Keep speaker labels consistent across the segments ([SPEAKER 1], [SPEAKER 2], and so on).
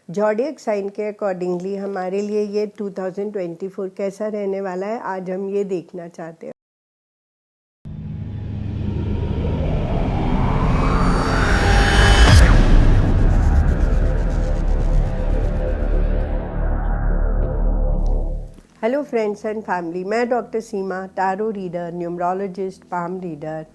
[SPEAKER 1] Zodiac sign के accordingly हमारे लिए ये 2024 कैसा रहने वाला है, आज हम ये देखना चाहते हैं। हेलो फ्रेंड्स एंड फैमिली, मैं doctor Seema, tarot reader, numerologist, palm reader.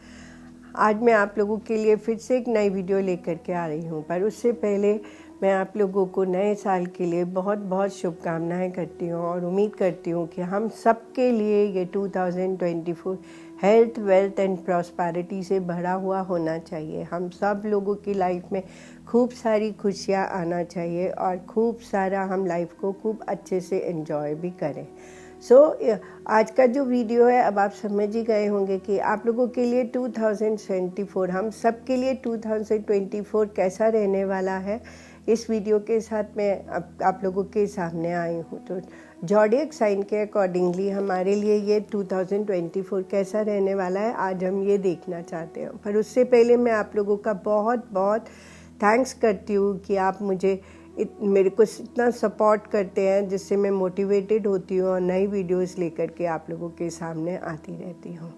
[SPEAKER 1] आज मैं आप लोगों के लिए फिर से एक नई वीडियो लेकर के आ रही हूँ, पर उससे पहले मैं आप लोगों को नए साल के लिए बहुत बहुत शुभकामनाएं करती हूँ और उम्मीद करती हूँ कि हम सब के लिए ये 2024 हेल्थ, वेल्थ एंड प्रॉस्पेरिटी से भरा हुआ होना चाहिए। हम सब लोगों की लाइफ में खूब सारी खुशियाँ आना चाहिए और खूब सारा हम लाइफ को खूब अच्छे से एंजॉय भी करें। आज का जो वीडियो है, अब आप समझ ही गए होंगे कि आप लोगों के लिए 2024, हम सब के लिए 2024 कैसा रहने वाला है। इस वीडियो के साथ मैं आप लोगों के सामने आई हूँ। तो ज़ोडिएक साइन के अकॉर्डिंगली हमारे लिए ये 2024 कैसा रहने वाला है, आज हम ये देखना चाहते हैं। पर उससे पहले मैं आप लोगों का बहुत बहुत थैंक्स करती हूँ कि आप मेरे को इतना सपोर्ट करते हैं, जिससे मैं मोटिवेटेड होती हूँ और नई वीडियोस लेकर के आप लोगों के सामने आती रहती हूँ।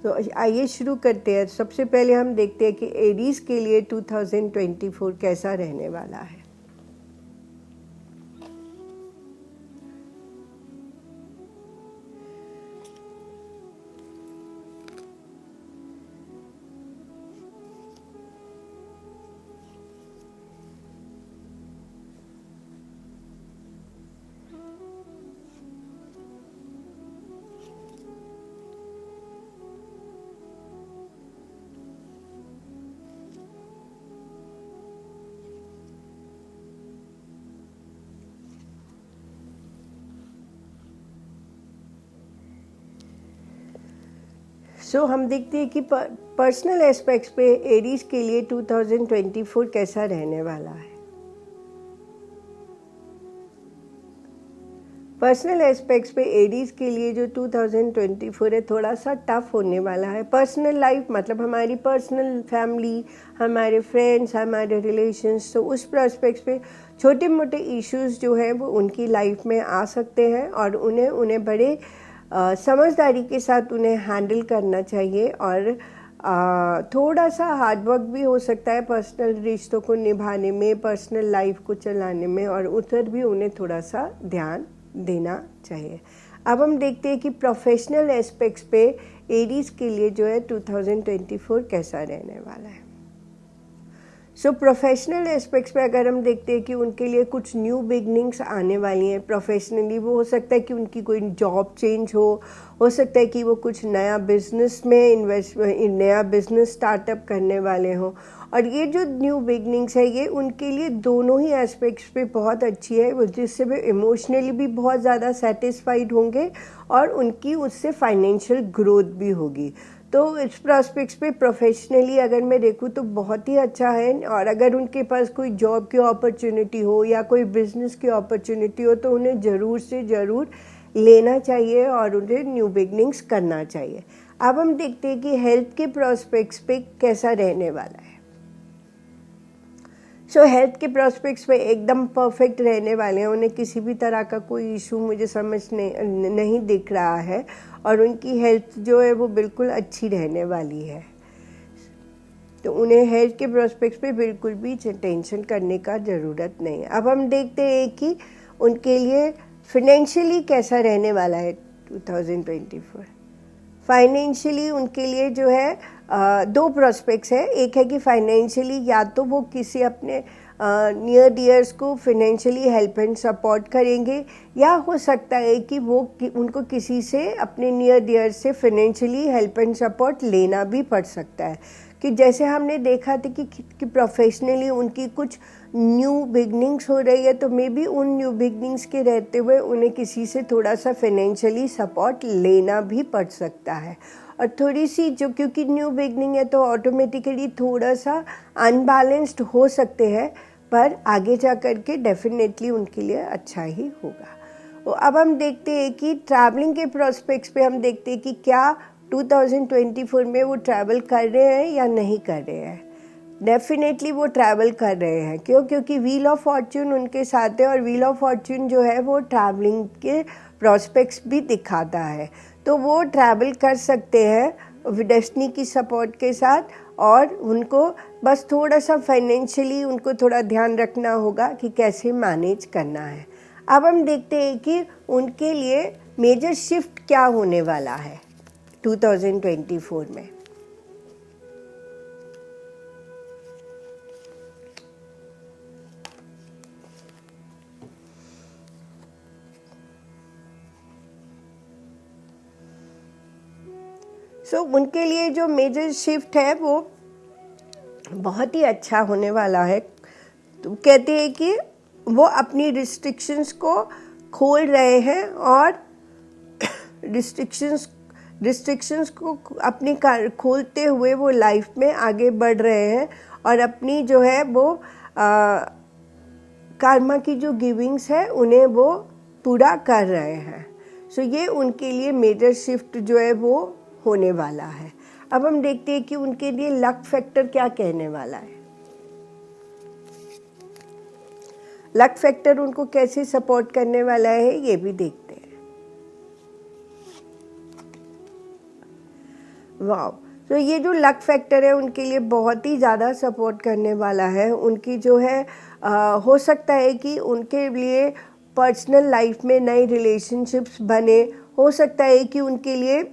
[SPEAKER 1] तो आइए शुरू करते हैं। सबसे पहले हम देखते हैं कि एरीज के लिए 2024 कैसा रहने वाला है। हम देखते हैं कि पर्सनल एस्पेक्ट्स पे एरीज के लिए 2024 कैसा रहने वाला है। पर्सनल एस्पेक्ट्स पे एरीज के लिए जो 2024 है, थोड़ा सा टफ होने वाला है। पर्सनल लाइफ मतलब हमारी पर्सनल फैमिली, हमारे फ्रेंड्स, हमारे रिलेशंस, तो उस प्रोस्पेक्ट्स पे छोटे मोटे इश्यूज जो हैं वो उनकी लाइफ में आ सकते हैं और उन्हें बड़े समझदारी के साथ उन्हें हैंडल करना चाहिए। और थोड़ा सा हार्डवर्क भी हो सकता है पर्सनल रिश्तों को निभाने में, पर्सनल लाइफ को चलाने में, और उधर भी उन्हें थोड़ा सा ध्यान देना चाहिए। अब हम देखते हैं कि प्रोफेशनल एस्पेक्ट्स पे एरीज के लिए जो है 2024 कैसा रहने वाला है। प्रोफेशनल एस्पेक्ट्स पे अगर हम देखते हैं कि उनके लिए कुछ न्यू बिगनिंग्स आने वाली हैं प्रोफेशनली। वो हो सकता है कि उनकी कोई जॉब चेंज हो सकता है कि वो कुछ नया बिजनेस में नया बिजनेस स्टार्टअप करने वाले हों। और ये जो न्यू बिगनिंग्स है, ये उनके लिए दोनों ही एस्पेक्ट्स पे बहुत अच्छी है, जिससे वे इमोशनली भी बहुत ज़्यादा सेटिस्फाइड होंगे और उनकी उससे फाइनेंशियल ग्रोथ भी होगी। तो इस प्रॉस्पेक्ट्स पे प्रोफेशनली अगर मैं देखूँ तो बहुत ही अच्छा है। और अगर उनके पास कोई जॉब की अपॉर्चुनिटी हो या कोई बिजनेस की अपॉर्चुनिटी हो, तो उन्हें ज़रूर से ज़रूर लेना चाहिए और उन्हें न्यू बिगनिंग्स करना चाहिए। अब हम देखते हैं कि हेल्थ के प्रोस्पेक्ट्स पे कैसा रहने वाला है। हेल्थ के प्रोस्पेक्ट्स पे एकदम परफेक्ट रहने वाले हैं। उन्हें किसी भी तरह का कोई इशू मुझे समझ नहीं दिख रहा है और उनकी हेल्थ जो है वो बिल्कुल अच्छी रहने वाली है। तो उन्हें हेल्थ के प्रोस्पेक्ट्स पे बिल्कुल भी टेंशन करने का ज़रूरत नहीं है। अब हम देखते हैं कि उनके लिए फाइनेंशियली कैसा रहने वाला है 2024। फाइनेंशियली उनके लिए जो है दो प्रोस्पेक्ट्स है। एक है कि फाइनेंशियली या तो वो किसी अपने नियर डियर्स को फाइनेंशियली हेल्प एंड सपोर्ट करेंगे, या हो सकता है कि उनको किसी से अपने नियर डियर्स से फाइनेंशियली हेल्प एंड सपोर्ट लेना भी पड़ सकता है। कि जैसे हमने देखा था कि प्रोफेशनली उनकी कुछ न्यू बिगनिंग्स हो रही है, तो मे बी उन न्यू बिगनिंग्स के रहते हुए उन्हें किसी से थोड़ा सा फाइनेंशियली सपोर्ट लेना भी पड़ सकता है। और थोड़ी सी जो, क्योंकि न्यू बिगनिंग है तो ऑटोमेटिकली थोड़ा सा अनबैलेंस्ड हो सकते हैं, पर आगे जा कर के डेफिनेटली उनके लिए अच्छा ही होगा। अब हम देखते हैं कि ट्रैवलिंग के प्रोस्पेक्ट्स पे हम देखते हैं कि क्या 2024 में वो ट्रैवल कर रहे हैं या नहीं कर रहे हैं। डेफिनेटली वो ट्रैवल कर रहे हैं। क्यों? क्योंकि व्हील ऑफ फॉर्च्यून उनके साथ है और व्हील ऑफ फॉर्च्यून जो है वो ट्रैवलिंग के प्रॉस्पेक्ट्स भी दिखाता है। तो वो ट्रैवल कर सकते हैं डेस्टिनी की सपोर्ट के साथ, और उनको बस थोड़ा सा फाइनेंशियली उनको थोड़ा ध्यान रखना होगा कि कैसे मैनेज करना है। अब हम देखते हैं कि उनके लिए मेजर शिफ्ट क्या होने वाला है 2024 में। उनके लिए जो मेजर शिफ्ट है वो बहुत ही अच्छा होने वाला है। तो कहते हैं कि वो अपनी रिस्ट्रिक्शंस को खोल रहे हैं और रिस्ट्रिक्शंस को अपनी खोलते हुए वो लाइफ में आगे बढ़ रहे हैं और अपनी जो है वो कर्मा की जो गिविंग्स है उन्हें वो पूरा कर रहे हैं। ये उनके लिए मेजर शिफ्ट जो है वो होने वाला है। अब हम देखते हैं कि उनके लिए लक फैक्टर क्या कहने वाला है। लक फैक्टर उनको कैसे सपोर्ट करने वाला है ये भी देखते हैं। वाह, ये जो लक फैक्टर है उनके लिए बहुत ही ज़्यादा सपोर्ट करने वाला है। उनकी जो है हो सकता है कि उनके लिए पर्सनल लाइफ में नए रिलेशनशिप्स बने, हो सकता है कि उनके लिए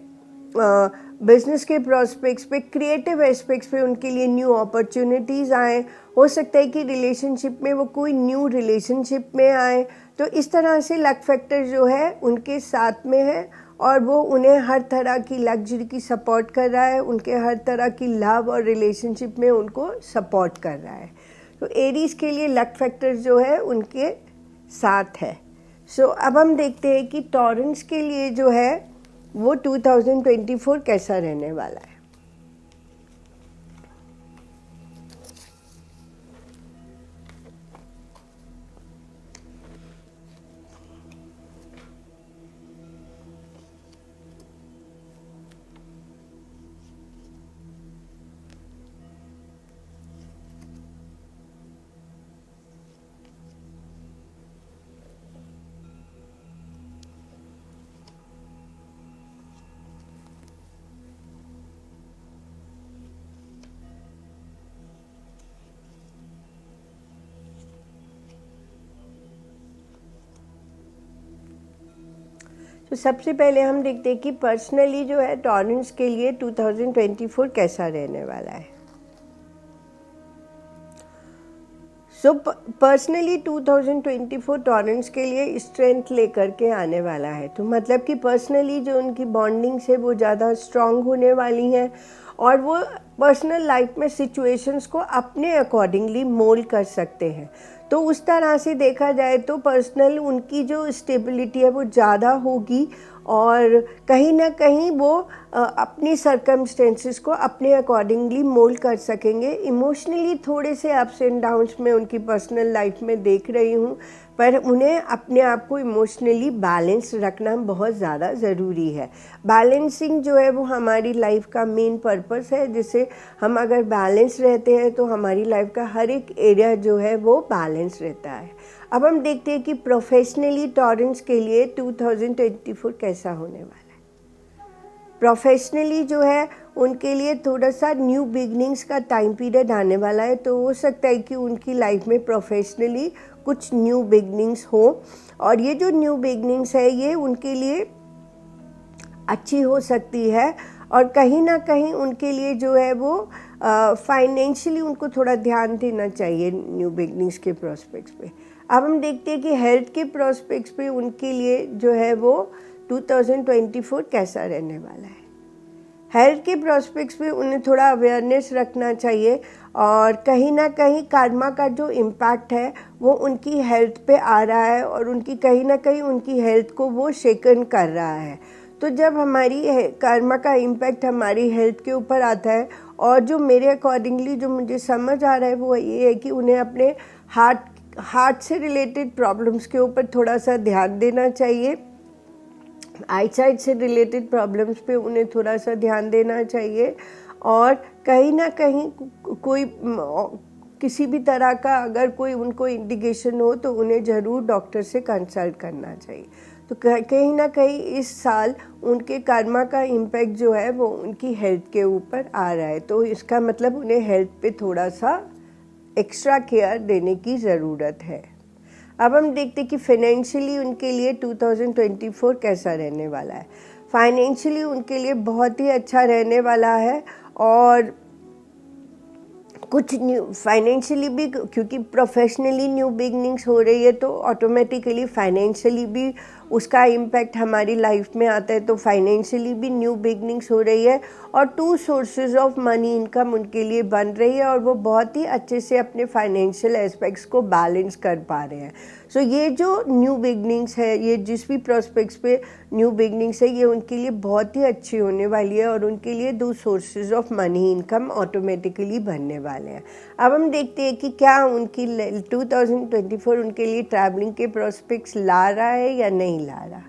[SPEAKER 1] बिजनेस के प्रॉस्पेक्ट्स पे, क्रिएटिव एस्पेक्ट्स पे उनके लिए न्यू अपॉर्चुनिटीज़ आए, हो सकता है कि रिलेशनशिप में वो कोई न्यू रिलेशनशिप में आए। तो इस तरह से लक फैक्टर जो है उनके साथ में है और वो उन्हें हर तरह की लग्जरी की सपोर्ट कर रहा है, उनके हर तरह की लव और रिलेशनशिप में उनको सपोर्ट कर रहा है। तो एरीज के लिए लक फैक्टर जो है उनके साथ है। अब हम देखते हैं कि टॉरेंस के लिए जो है वो 2024 कैसा रहने वाला है। तो सबसे पहले हम देखते हैं कि पर्सनली जो है टॉरेंस के लिए 2024 कैसा रहने वाला है। पर्सनली 2024 टॉरेंस के लिए स्ट्रेंथ लेकर के आने वाला है। तो मतलब कि पर्सनली जो उनकी बॉन्डिंग्स है वो ज़्यादा स्ट्रांग होने वाली हैं और वो पर्सनल लाइफ में सिचुएशंस को अपने अकॉर्डिंगली मोल्ड कर सकते हैं। तो उस तरह से देखा जाए तो पर्सनल उनकी जो स्टेबिलिटी है वो ज़्यादा होगी और कहीं ना कहीं वो अपनी सर्कमस्टेंसेस को अपने अकॉर्डिंगली मोल्ड कर सकेंगे। इमोशनली थोड़े से अप्स एंड डाउन्स में उनकी पर्सनल लाइफ में देख रही हूँ, पर उन्हें अपने आप को इमोशनली बैलेंस रखना बहुत ज़्यादा ज़रूरी है। बैलेंसिंग जो है वो हमारी लाइफ का मेन पर्पस है, जिससे हम अगर बैलेंस रहते हैं तो हमारी लाइफ का हर एक एरिया जो है वो बैलेंस रहता है। अब हम देखते हैं कि प्रोफेशनली टॉरेंस के लिए 2024 कैसा होने वाला है। प्रोफेशनली जो है उनके लिए थोड़ा सा न्यू बिगनिंग्स का टाइम पीरियड आने वाला है। तो हो सकता है कि उनकी लाइफ में प्रोफेशनली कुछ न्यू बिगनिंग्स हो और ये जो न्यू बिगनिंग्स है ये उनके लिए अच्छी हो सकती है और कहीं ना कहीं उनके लिए जो है वो फाइनेंशियली उनको थोड़ा ध्यान देना चाहिए न्यू बिगनिंग्स के प्रोस्पेक्ट्स पे। अब हम देखते हैं कि हेल्थ के प्रोस्पेक्ट्स पे उनके लिए जो है वो 2024 कैसा रहने वाला है। हेल्थ के प्रोस्पेक्ट्स पे उन्हें थोड़ा अवेयरनेस रखना चाहिए और कहीं ना कहीं कर्मा का जो इम्पैक्ट है वो उनकी हेल्थ पे आ रहा है और उनकी कहीं ना कहीं उनकी हेल्थ को वो शेकन कर रहा है। तो जब हमारी कर्मा का इम्पैक्ट हमारी हेल्थ के ऊपर आता है और जो मेरे अकॉर्डिंगली जो मुझे समझ आ रहा है वो ये है कि उन्हें अपने हार्ट से रिलेटेड प्रॉब्लम्स के ऊपर थोड़ा सा ध्यान देना चाहिए। आईसाइट से रिलेटेड प्रॉब्लम्स पे उन्हें थोड़ा सा ध्यान देना चाहिए और कहीं ना कहीं कोई किसी भी तरह का अगर कोई उनको इंडिकेशन हो तो उन्हें ज़रूर डॉक्टर से कंसल्ट करना चाहिए। तो कहीं ना कहीं इस साल उनके कर्मा का इम्पैक्ट जो है वो उनकी हेल्थ के ऊपर आ रहा है, तो इसका मतलब उन्हें हेल्थ पे थोड़ा सा एक्स्ट्रा केयर देने की ज़रूरत है। अब हम देखते हैं कि फाइनेंशियली उनके लिए 2024 कैसा रहने वाला है। फाइनेंशियली उनके लिए बहुत ही अच्छा रहने वाला है, और कुछ न्यू फाइनेंशियली भी, क्योंकि प्रोफेशनली न्यू बिगनिंग्स हो रही है तो ऑटोमेटिकली फाइनेंशियली भी उसका इम्पैक्ट हमारी लाइफ में आता है। तो फाइनेंशियली भी न्यू बिगनिंग्स हो रही है, और 2 सोर्सेज ऑफ मनी इनकम उनके लिए बन रही है, और वो बहुत ही अच्छे से अपने फाइनेंशियल एस्पेक्ट्स को बैलेंस कर पा रहे हैं। सो ये जो न्यू बिगनिंग्स है, ये जिस भी प्रोस्पेक्ट्स पे न्यू बिगनिंग्स है, ये उनके लिए बहुत ही अच्छी होने वाली है, और उनके लिए 2 sources of money income automatically बनने वाले हैं। अब हम देखते हैं कि क्या उनकी 2024 उनके लिए ट्रैवलिंग के प्रोस्पेक्ट्स ला रहा है या नहीं ला रहा।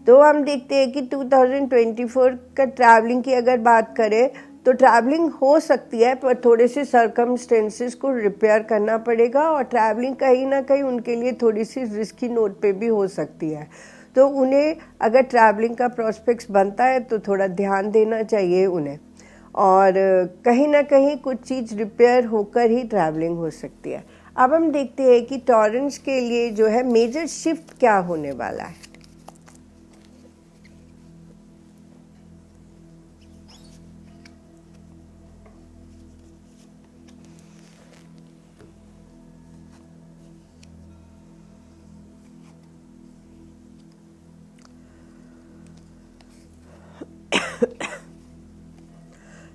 [SPEAKER 1] तो हम देखते हैं कि 2024 का ट्रैवलिंग की अगर बात करें तो ट्रैवलिंग हो सकती है, पर थोड़े से सर्कमस्टेंसेस को रिपेयर करना पड़ेगा, और ट्रैवलिंग कहीं ना कहीं उनके लिए थोड़ी सी रिस्की नोट पे भी हो सकती है। तो उन्हें अगर ट्रैवलिंग का प्रोस्पेक्ट्स बनता है तो थोड़ा ध्यान देना चाहिए उन्हें, और कहीं ना कहीं कुछ चीज़ रिपेयर होकर ही ट्रैवलिंग हो सकती है। अब हम देखते हैं कि टॉरेंस के लिए जो है मेजर शिफ्ट क्या होने वाला है।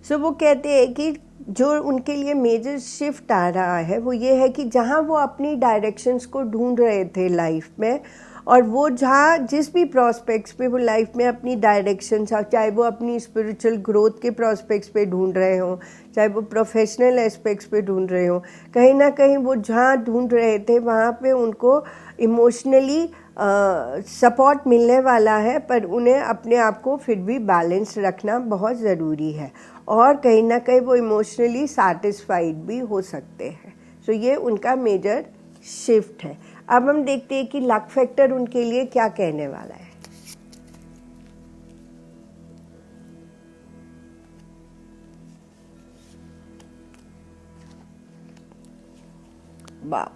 [SPEAKER 1] सो वो कहते हैं कि जो उनके लिए मेजर शिफ्ट आ रहा है वो ये है कि जहाँ वो अपनी डायरेक्शंस को ढूंढ रहे थे लाइफ में, और वो जहाँ जिस भी प्रॉस्पेक्ट्स पे वो लाइफ में अपनी डायरेक्शन, चाहे वो अपनी स्पिरिचुअल ग्रोथ के प्रॉस्पेक्ट्स पे ढूंढ रहे हों, चाहे वो प्रोफेशनल एस्पेक्ट्स पे ढूंढ रहे हों, कहीं ना कहीं वो जहाँ ढूंढ रहे थे वहाँ पे उनको इमोशनली सपोर्ट मिलने वाला है, पर उन्हें अपने आप को फिर भी बैलेंस रखना बहुत ज़रूरी है, और कहीं ना कहीं वो इमोशनली सैटिस्फाइड भी हो सकते हैं। सो ये उनका मेजर शिफ्ट है। अब हम देखते हैं कि लक फैक्टर उनके लिए क्या कहने वाला है। वाह।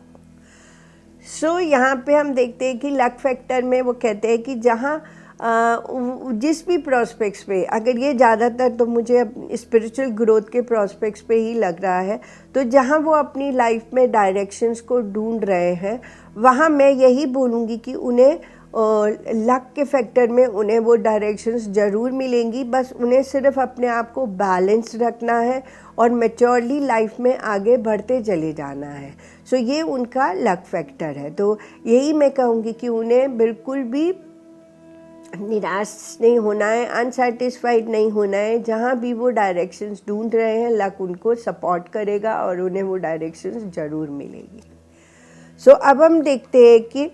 [SPEAKER 1] सो यहाँ पे हम देखते हैं कि लक फैक्टर में वो कहते हैं कि जहाँ जिस भी प्रॉस्पेक्ट्स पे, अगर ये ज़्यादातर तो मुझे स्पिरिचुअल ग्रोथ के प्रॉस्पेक्ट्स पे ही लग रहा है, तो जहाँ वो अपनी लाइफ में डायरेक्शंस को ढूंढ रहे हैं वहाँ मैं यही बोलूँगी कि उन्हें लक के फैक्टर में उन्हें वो डायरेक्शंस ज़रूर मिलेंगी, बस उन्हें सिर्फ अपने आप को बैलेंस रखना है और मैच्योरली लाइफ में आगे बढ़ते चले जाना है। सो ये उनका लक फैक्टर है। तो यही मैं कहूँगी कि उन्हें बिल्कुल भी निराश नहीं होना है, अनसेटिस्फाइड नहीं होना है। जहाँ भी वो डायरेक्शंस ढूंढ रहे हैं लक उनको सपोर्ट करेगा और उन्हें वो डायरेक्शंस ज़रूर मिलेगी। सो अब हम देखते हैं कि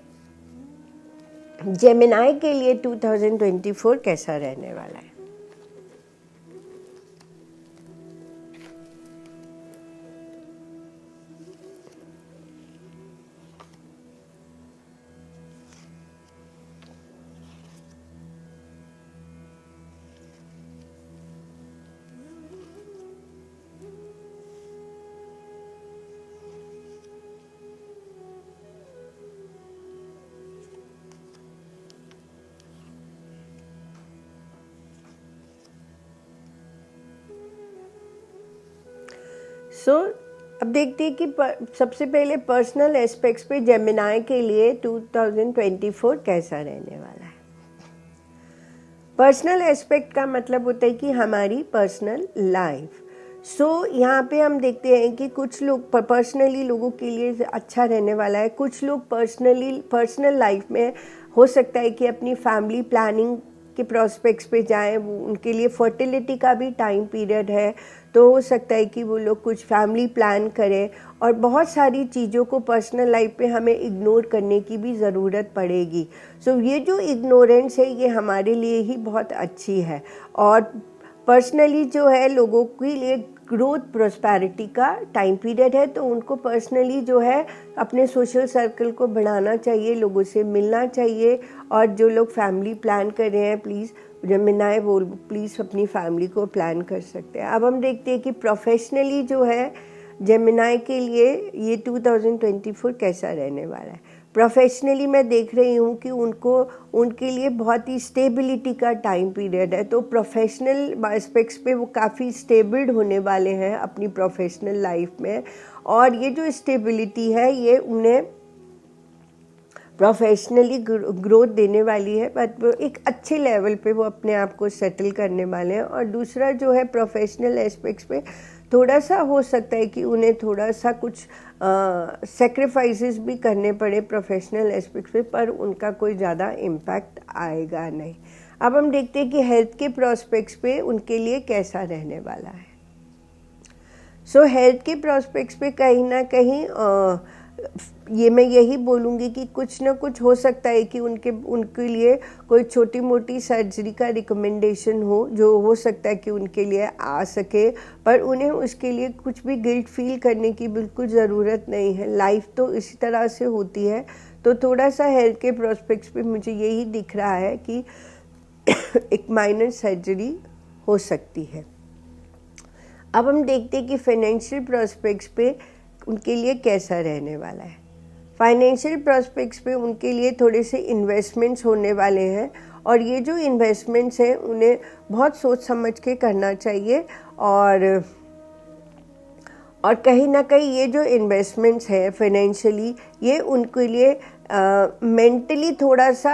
[SPEAKER 1] जेमिनाई के लिए 2024 कैसा रहने वाला है। अब देखते हैं कि सबसे पहले पर्सनल एस्पेक्ट्स पे जेमिनाई के लिए 2024 कैसा रहने वाला है। पर्सनल एस्पेक्ट का मतलब होता है कि हमारी पर्सनल लाइफ। यहाँ पे हम देखते हैं कि कुछ लोग पर्सनली लोगों के लिए अच्छा रहने वाला है। कुछ लोग पर्सनल लाइफ में हो सकता है कि अपनी फैमिली प्लानिंग के प्रॉस्पेक्ट्स पे जाएं, वो उनके लिए फर्टिलिटी का भी टाइम पीरियड है, तो हो सकता है कि वो लोग कुछ फैमिली प्लान करें। और बहुत सारी चीज़ों को पर्सनल लाइफ पे हमें इग्नोर करने की भी ज़रूरत पड़ेगी। ये जो इग्नोरेंस है ये हमारे लिए ही बहुत अच्छी है, और पर्सनली जो है लोगों के लिए ग्रोथ प्रोस्पैरिटी का टाइम पीरियड है, तो उनको पर्सनली जो है अपने सोशल सर्कल को बढ़ाना चाहिए, लोगों से मिलना चाहिए। और जो लोग फैमिली प्लान कर रहे हैं, प्लीज़ जेमिनाई वो प्लीज़ अपनी फैमिली को प्लान कर सकते हैं। अब हम देखते हैं कि प्रोफेशनली जो है जेमिनाई के लिए ये 2024 कैसा रहने वाला है। प्रोफेशनली मैं देख रही हूँ कि उनके लिए बहुत ही स्टेबिलिटी का टाइम पीरियड है, तो प्रोफेशनल एस्पेक्ट्स पे वो काफ़ी स्टेबल्ड होने वाले हैं अपनी प्रोफेशनल लाइफ में। और ये जो स्टेबिलिटी है ये उन्हें प्रोफेशनली ग्रोथ देने वाली है, बट वो एक अच्छे लेवल पे वो अपने आप को सेटल करने वाले हैं। और दूसरा जो है प्रोफेशनल एस्पेक्ट्स पे थोड़ा सा हो सकता है कि उन्हें थोड़ा सा कुछ सेक्रीफाइसेस भी करने पड़े प्रोफेशनल एस्पेक्ट्स पे, पर उनका कोई ज़्यादा इम्पैक्ट आएगा नहीं। अब हम देखते हैं कि हेल्थ के प्रोस्पेक्ट्स पे उनके लिए कैसा रहने वाला है। सो हेल्थ के प्रोस्पेक्ट्स पे कहीं ना कहीं ये मैं यही बोलूँगी कि कुछ ना कुछ हो सकता है कि उनके लिए कोई छोटी मोटी सर्जरी का रिकमेंडेशन हो, जो हो सकता है कि उनके लिए आ सके, पर उन्हें उसके लिए कुछ भी गिल्ट फील करने की बिल्कुल ज़रूरत नहीं है। लाइफ तो इसी तरह से होती है। तो थोड़ा सा हेल्थ के प्रोस्पेक्ट्स पे मुझे यही दिख रहा है कि एक माइनर सर्जरी हो सकती है। अब हम देखते हैं कि फाइनेंशियल प्रोस्पेक्ट्स पे उनके लिए कैसा रहने वाला है। फाइनेंशियल प्रोस्पेक्ट्स पे उनके लिए थोड़े से इन्वेस्टमेंट्स होने वाले हैं, और ये जो इन्वेस्टमेंट्स हैं उन्हें बहुत सोच समझ के करना चाहिए। और कहीं ना कहीं ये जो इन्वेस्टमेंट्स हैं फाइनेंशियली, ये उनके लिए मेंटली थोड़ा सा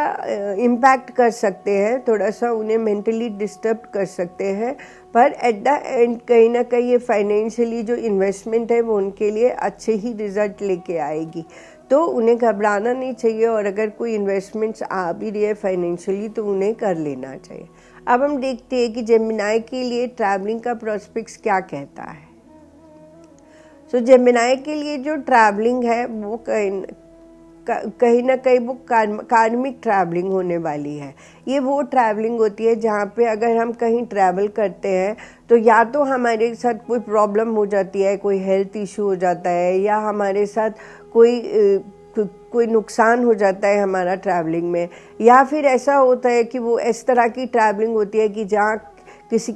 [SPEAKER 1] इम्पैक्ट कर सकते हैं, थोड़ा सा उन्हें मेंटली डिस्टर्ब कर सकते हैं, पर एट द एंड कहीं ना कहीं ये फाइनेंशियली जो इन्वेस्टमेंट है वो उनके लिए अच्छे ही रिजल्ट लेके आएगी। तो उन्हें घबराना नहीं चाहिए, और अगर कोई इन्वेस्टमेंट्स आ भी रही है फाइनेंशियली तो उन्हें कर लेना चाहिए। अब हम देखते हैं कि जेमिनाई के लिए ट्रैवलिंग का प्रोस्पेक्ट्स क्या कहता है। सो जेमिनाई के लिए जो ट्रैवलिंग है वो कहीं ना कहीं वो कार्मिक ट्रैवलिंग होने वाली है। ये वो ट्रैवलिंग होती है जहाँ पे अगर हम कहीं ट्रैवल करते हैं तो या तो हमारे साथ कोई प्रॉब्लम हो जाती है, कोई हेल्थ इशू हो जाता है, या हमारे साथ कोई नुकसान हो जाता है हमारा ट्रैवलिंग में, या फिर ऐसा होता है कि वो इस तरह की ट्रैवलिंग होती है कि जहाँ किसी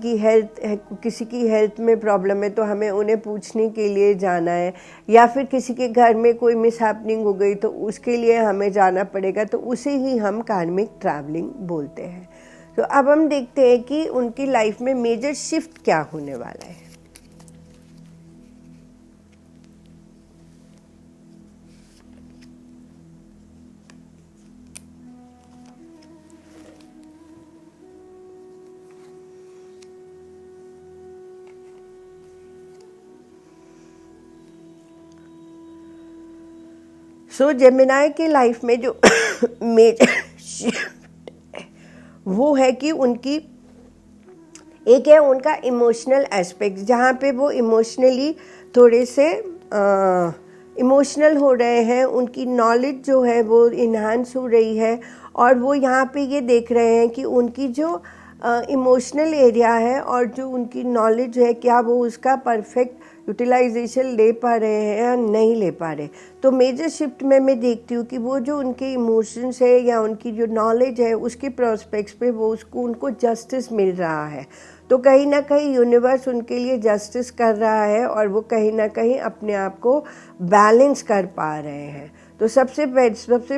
[SPEAKER 1] की हेल्थ में प्रॉब्लम है तो हमें उन्हें पूछने के लिए जाना है, या फिर किसी के घर में कोई मिसहैपनिंग हो गई तो उसके लिए हमें जाना पड़ेगा, तो उसे ही हम कार्मिक ट्रैवलिंग बोलते हैं। तो अब हम देखते हैं कि उनकी लाइफ में मेजर शिफ्ट क्या होने वाला है। सो जेमिनाई के लाइफ में जो मेजर शिफ्ट है वो है कि एक है उनका इमोशनल एस्पेक्ट, जहाँ पे वो इमोशनली थोड़े से इमोशनल हो रहे हैं, उनकी नॉलेज जो है वो इन्हांस हो रही है, और वो यहाँ पे ये देख रहे हैं कि उनकी जो इमोशनल एरिया है और जो उनकी नॉलेज है क्या वो उसका परफेक्ट यूटिलाइजेशन ले पा रहे हैं या नहीं ले पा रहे। तो मेजर शिफ्ट में मैं देखती हूँ कि वो जो उनके इमोशंस है या उनकी जो नॉलेज है उसके प्रोस्पेक्ट्स पे उनको जस्टिस मिल रहा है। तो कहीं ना कहीं यूनिवर्स उनके लिए जस्टिस कर रहा है, और वो कहीं ना कहीं अपने आप को बैलेंस कर पा रहे हैं। तो सबसे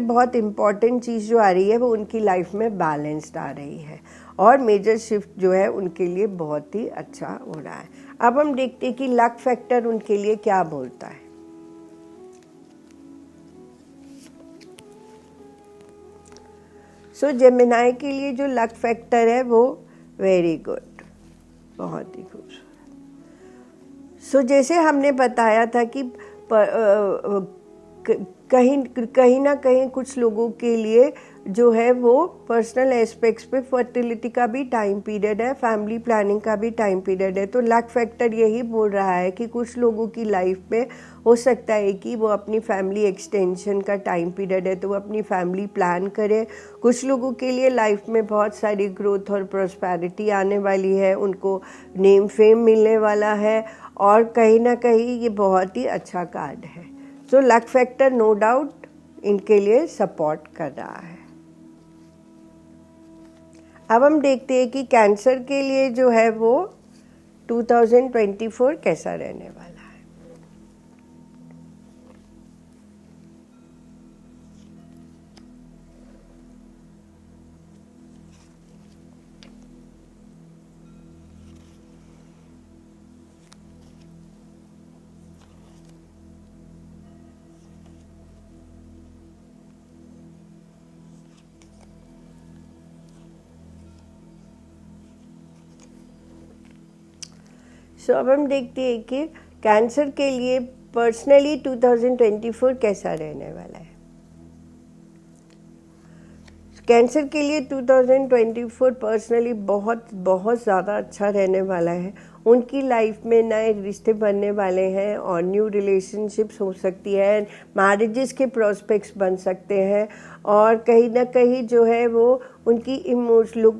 [SPEAKER 1] बहुत इम्पॉर्टेंट चीज़ जो आ रही है वो उनकी लाइफ में बैलेंस्ड आ रही है, और मेजर शिफ्ट जो है उनके लिए बहुत ही अच्छा हो रहा है। अब हम देखते हैं कि लक फैक्टर उनके लिए क्या बोलता है। सो जेमिनाई के लिए जो लक फैक्टर है वो वेरी गुड, बहुत ही खूबसूरत। सो जैसे हमने बताया था कि कहीं कहीं ना कहीं कुछ लोगों के लिए जो है वो पर्सनल एस्पेक्ट्स पे फर्टिलिटी का भी टाइम पीरियड है, फैमिली प्लानिंग का भी टाइम पीरियड है। तो लक फैक्टर यही बोल रहा है कि कुछ लोगों की लाइफ में हो सकता है कि वो अपनी फैमिली एक्सटेंशन का टाइम पीरियड है तो वो अपनी फैमिली प्लान करें। कुछ लोगों के लिए लाइफ में बहुत सारी ग्रोथ और प्रॉस्पेरिटी आने वाली है, उनको नेम फेम मिलने वाला है, और कहीं ना कहीं ये बहुत ही अच्छा कार्ड है। तो लक फैक्टर नो डाउट इनके लिए सपोर्ट कर रहा है। अब हम देखते हैं कि कैंसर के लिए जो है वो 2024 कैसा रहने वाला है। अब हम देखते हैं कि कैंसर के लिए पर्सनली 2024 कैसा रहने वाला है। कैंसर के लिए 2024 पर्सनली बहुत बहुत ज़्यादा अच्छा रहने वाला है। उनकी लाइफ में नए रिश्ते बनने वाले हैं और न्यू रिलेशनशिप्स हो सकती है, मैरिजेस के प्रोस्पेक्ट्स बन सकते हैं, और कहीं ना कहीं जो है वो उनकी इमोशनल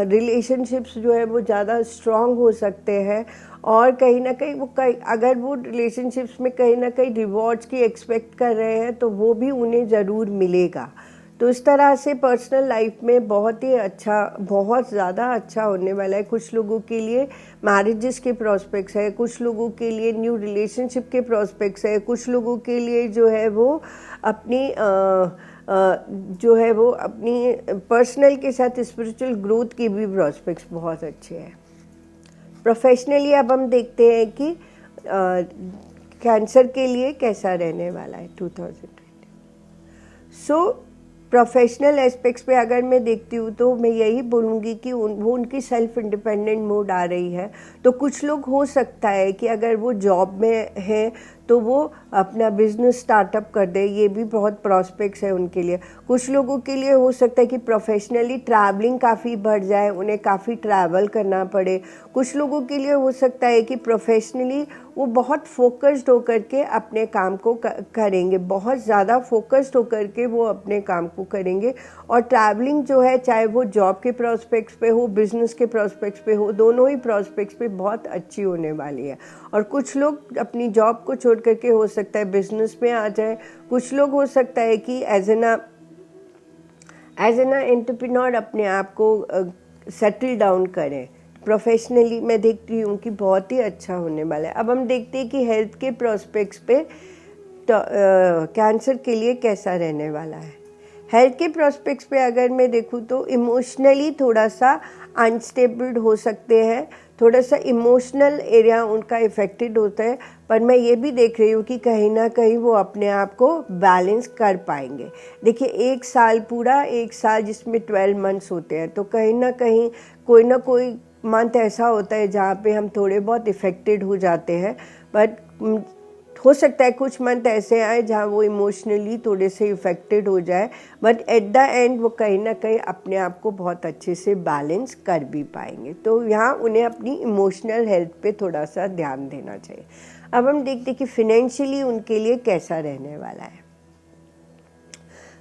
[SPEAKER 1] रिलेशनशिप्स जो है वो ज़्यादा स्ट्रॉन्ग हो सकते हैं, और कहीं ना कहीं वो अगर वो रिलेशनशिप्स में कहीं ना कहीं रिवॉर्ड्स की एक्सपेक्ट कर रहे हैं तो वो भी उन्हें ज़रूर मिलेगा। तो इस तरह से पर्सनल लाइफ में बहुत ही अच्छा, बहुत ज़्यादा अच्छा होने वाला है। कुछ लोगों के लिए मैरिजेस के प्रोस्पेक्ट्स है, कुछ लोगों के लिए न्यू रिलेशनशिप के प्रोस्पेक्ट्स है, कुछ लोगों के लिए जो है वो अपनी जो है वो अपनी पर्सनल के साथ स्पिरिचुअल ग्रोथ की भी प्रोस्पेक्ट्स बहुत अच्छे हैं। प्रोफेशनली अब हम देखते हैं कि कैंसर के लिए कैसा रहने वाला है 2020। प्रोफेशनल एस्पेक्ट्स पे अगर मैं देखती हूँ तो मैं यही बोलूँगी कि वो उनकी सेल्फ इंडिपेंडेंट मोड आ रही है। तो कुछ लोग हो सकता है कि अगर वो जॉब में हैं तो वो अपना बिजनेस स्टार्टअप कर दे, ये भी बहुत प्रॉस्पेक्ट्स है उनके लिए। कुछ लोगों के लिए हो सकता है कि प्रोफेशनली ट्रैवलिंग काफ़ी बढ़ जाए, उन्हें काफ़ी ट्रैवल करना पड़े। कुछ लोगों के लिए हो सकता है कि प्रोफेशनली वो बहुत फोकस्ड होकर के अपने काम को करेंगे, बहुत ज़्यादा फोकस्ड होकर के वो अपने काम को करेंगे। और ट्रैवलिंग जो है, चाहे वो जॉब के प्रॉस्पेक्ट्स पे हो, बिजनेस के प्रॉस्पेक्ट्स पे हो, दोनों ही प्रॉस्पेक्ट्स पे बहुत अच्छी होने वाली है। और कुछ लोग अपनी जॉब को छोड़ करके हो सकता है बिजनेस में आ जाए। कुछ लोग हो सकता है कि एज एन एंटरप्रेन्योर अपने आप को सेटल डाउन करें। प्रोफेशनली मैं देखती हूँ कि बहुत ही अच्छा होने वाला है। अब हम देखते हैं कि हेल्थ के प्रोस्पेक्ट्स पे कैंसर के लिए कैसा रहने वाला है। हेल्थ के प्रोस्पेक्ट्स पे अगर मैं देखूँ तो इमोशनली थोड़ा सा अनस्टेबल हो सकते हैं, थोड़ा सा इमोशनल एरिया उनका इफेक्टेड होता है। पर मैं ये भी देख रही हूँ कि कहीं ना कहीं वो अपने आप को बैलेंस कर पाएंगे। देखिए, एक साल पूरा, एक साल जिसमें 12 मंथ्स होते हैं, तो कहीं ना कहीं कोई ना कोई मंथ ऐसा होता है जहाँ पे हम थोड़े बहुत इफेक्टेड हो जाते हैं। बट हो सकता है कुछ मंथ ऐसे आए जहाँ वो इमोशनली थोड़े से इफेक्टेड हो जाए, बट एट द एंड वो कहीं ना कहीं अपने आप को बहुत अच्छे से बैलेंस कर भी पाएंगे। तो यहाँ उन्हें अपनी इमोशनल हेल्थ पे थोड़ा सा ध्यान देना चाहिए। अब हम देखते हैं कि फिनेंशियली उनके लिए कैसा रहने वाला है।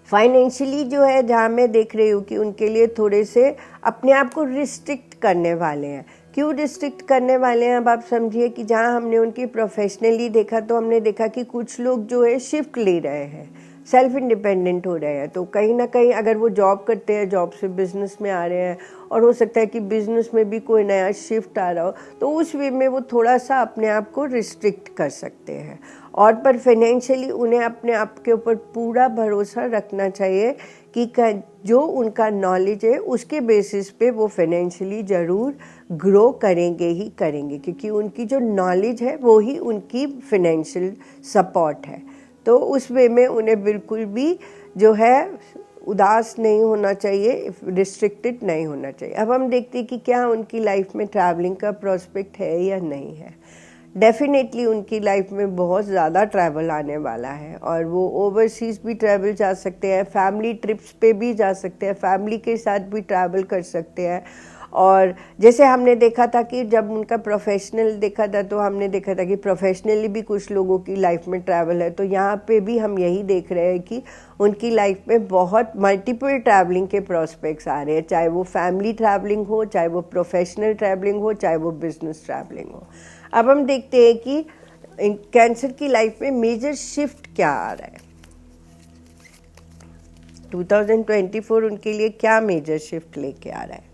[SPEAKER 1] फाइनेंशियली जो है, जहाँ मैं देख रही हूँ कि उनके लिए थोड़े से अपने आप को रिस्ट्रिक्ट करने वाले हैं। क्यों रिस्ट्रिक्ट करने वाले हैं, अब आप समझिए कि जहाँ हमने उनकी प्रोफेशनली देखा तो हमने देखा कि कुछ लोग जो है शिफ्ट ले रहे हैं, सेल्फ इंडिपेंडेंट हो रहे हैं। तो कहीं ना कहीं अगर वो जॉब करते हैं, जॉब से बिजनेस में आ रहे हैं, और हो सकता है कि बिजनेस में भी कोई नया शिफ्ट आ रहा हो, तो उस वे में वो थोड़ा सा अपने आप को रिस्ट्रिक्ट कर सकते हैं। और पर फाइनेंशियली उन्हें अपने आप के ऊपर पूरा भरोसा रखना चाहिए कि जो उनका नॉलेज है उसके बेसिस पे वो फाइनेंशियली ज़रूर ग्रो करेंगे ही करेंगे, क्योंकि उनकी जो नॉलेज है वो ही उनकी फाइनेंशियल सपोर्ट है। तो उस वे में उन्हें बिल्कुल भी जो है उदास नहीं होना चाहिए, रिस्ट्रिक्टेड नहीं होना चाहिए। अब हम देखते हैं कि क्या उनकी लाइफ में ट्रैवलिंग का प्रोस्पेक्ट है या नहीं है। डेफिनेटली उनकी लाइफ में बहुत ज़्यादा ट्रैवल आने वाला है और वो ओवरसीज़ भी ट्रैवल जा सकते हैं, फैमिली ट्रिप्स पे भी जा सकते हैं, फैमिली के साथ भी ट्रैवल कर सकते हैं। और जैसे हमने देखा था कि जब उनका प्रोफेशनल देखा था तो हमने देखा था कि प्रोफेशनली भी कुछ लोगों की लाइफ में ट्रैवल है, तो यहाँ पे भी हम यही देख रहे हैं कि उनकी लाइफ में बहुत मल्टीपल ट्रैवलिंग के प्रोस्पेक्ट्स आ रहे हैं, चाहे वो फैमिली ट्रैवलिंग हो, चाहे वो प्रोफेशनल ट्रैवलिंग हो, चाहे वो बिजनेस ट्रैवलिंग हो। अब हम देखते हैं कि कैंसर की लाइफ में मेजर शिफ्ट क्या आ रहा है। 2024 उनके लिए क्या मेजर शिफ्ट लेके आ रहा है।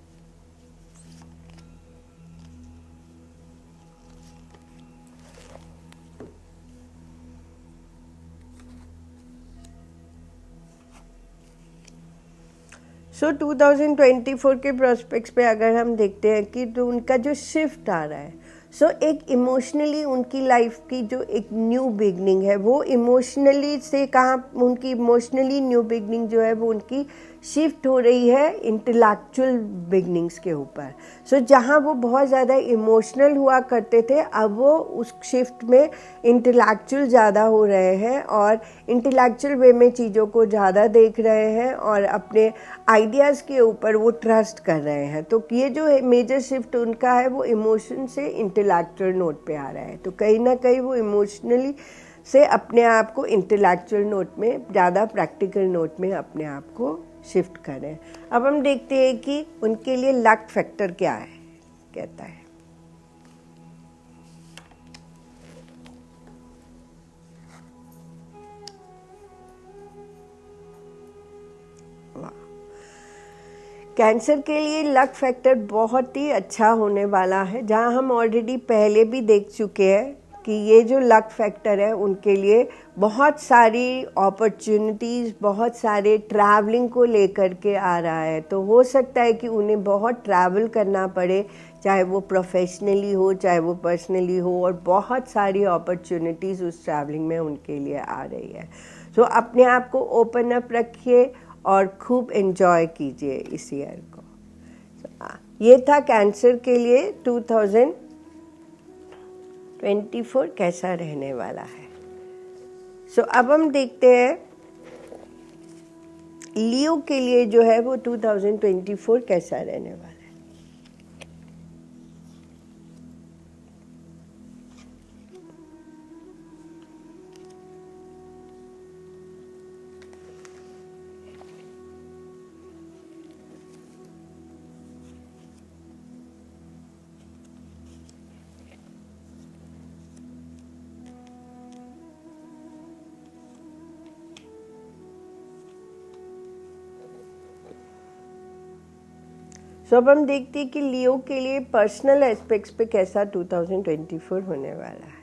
[SPEAKER 1] सो 2024 के प्रोस्पेक्ट्स पे अगर हम देखते हैं कि तो उनका जो शिफ्ट आ रहा है, सो एक इमोशनली उनकी लाइफ की जो एक न्यू बिगनिंग है, वो इमोशनली से कहाँ उनकी इमोशनली न्यू बिगनिंग जो है वो उनकी शिफ्ट हो रही है इंटेलेक्चुअल बिगनिंग्स के ऊपर। सो जहाँ वो बहुत ज़्यादा इमोशनल हुआ करते थे, अब वो उस शिफ्ट में इंटेलेक्चुअल ज़्यादा हो रहे हैं और इंटेलेक्चुअल वे में चीज़ों को ज़्यादा देख रहे हैं और अपने आइडियाज़ के ऊपर वो ट्रस्ट कर रहे हैं। तो ये जो मेजर शिफ्ट उनका है वो इमोशन से इंटेलेक्चुअल नोट पे आ रहा है। तो कहीं ना कहीं वो इमोशनली से अपने आप को इंटेलेक्चुअल नोट में, ज़्यादा प्रैक्टिकल नोट में अपने आप को शिफ्ट करें। अब हम देखते हैं कि उनके लिए लक फैक्टर क्या है, कहता है। कैंसर के लिए लक फैक्टर बहुत ही अच्छा होने वाला है, जहां हम ऑलरेडी पहले भी देख चुके हैं कि ये जो लक फैक्टर है उनके लिए बहुत सारी अपॉर्चुनिटीज़, बहुत सारे ट्रैवलिंग को लेकर के आ रहा है। तो हो सकता है कि उन्हें बहुत ट्रैवल करना पड़े, चाहे वो प्रोफेशनली हो, चाहे वो पर्सनली हो, और बहुत सारी अपॉर्चुनिटीज़ उस ट्रैवलिंग में उनके लिए आ रही है। तो अपने आप को ओपन अप रखिए और खूब एंजॉय कीजिए इस ईयर को। ये था कैंसर के लिए 2024 कैसा रहने वाला है। सो अब हम देखते हैं लियो के लिए जो है वो 2024 कैसा रहने वाला है। तो अब हम देखते हैं कि लियो के लिए पर्सनल एस्पेक्ट्स पे कैसा 2024 होने वाला है।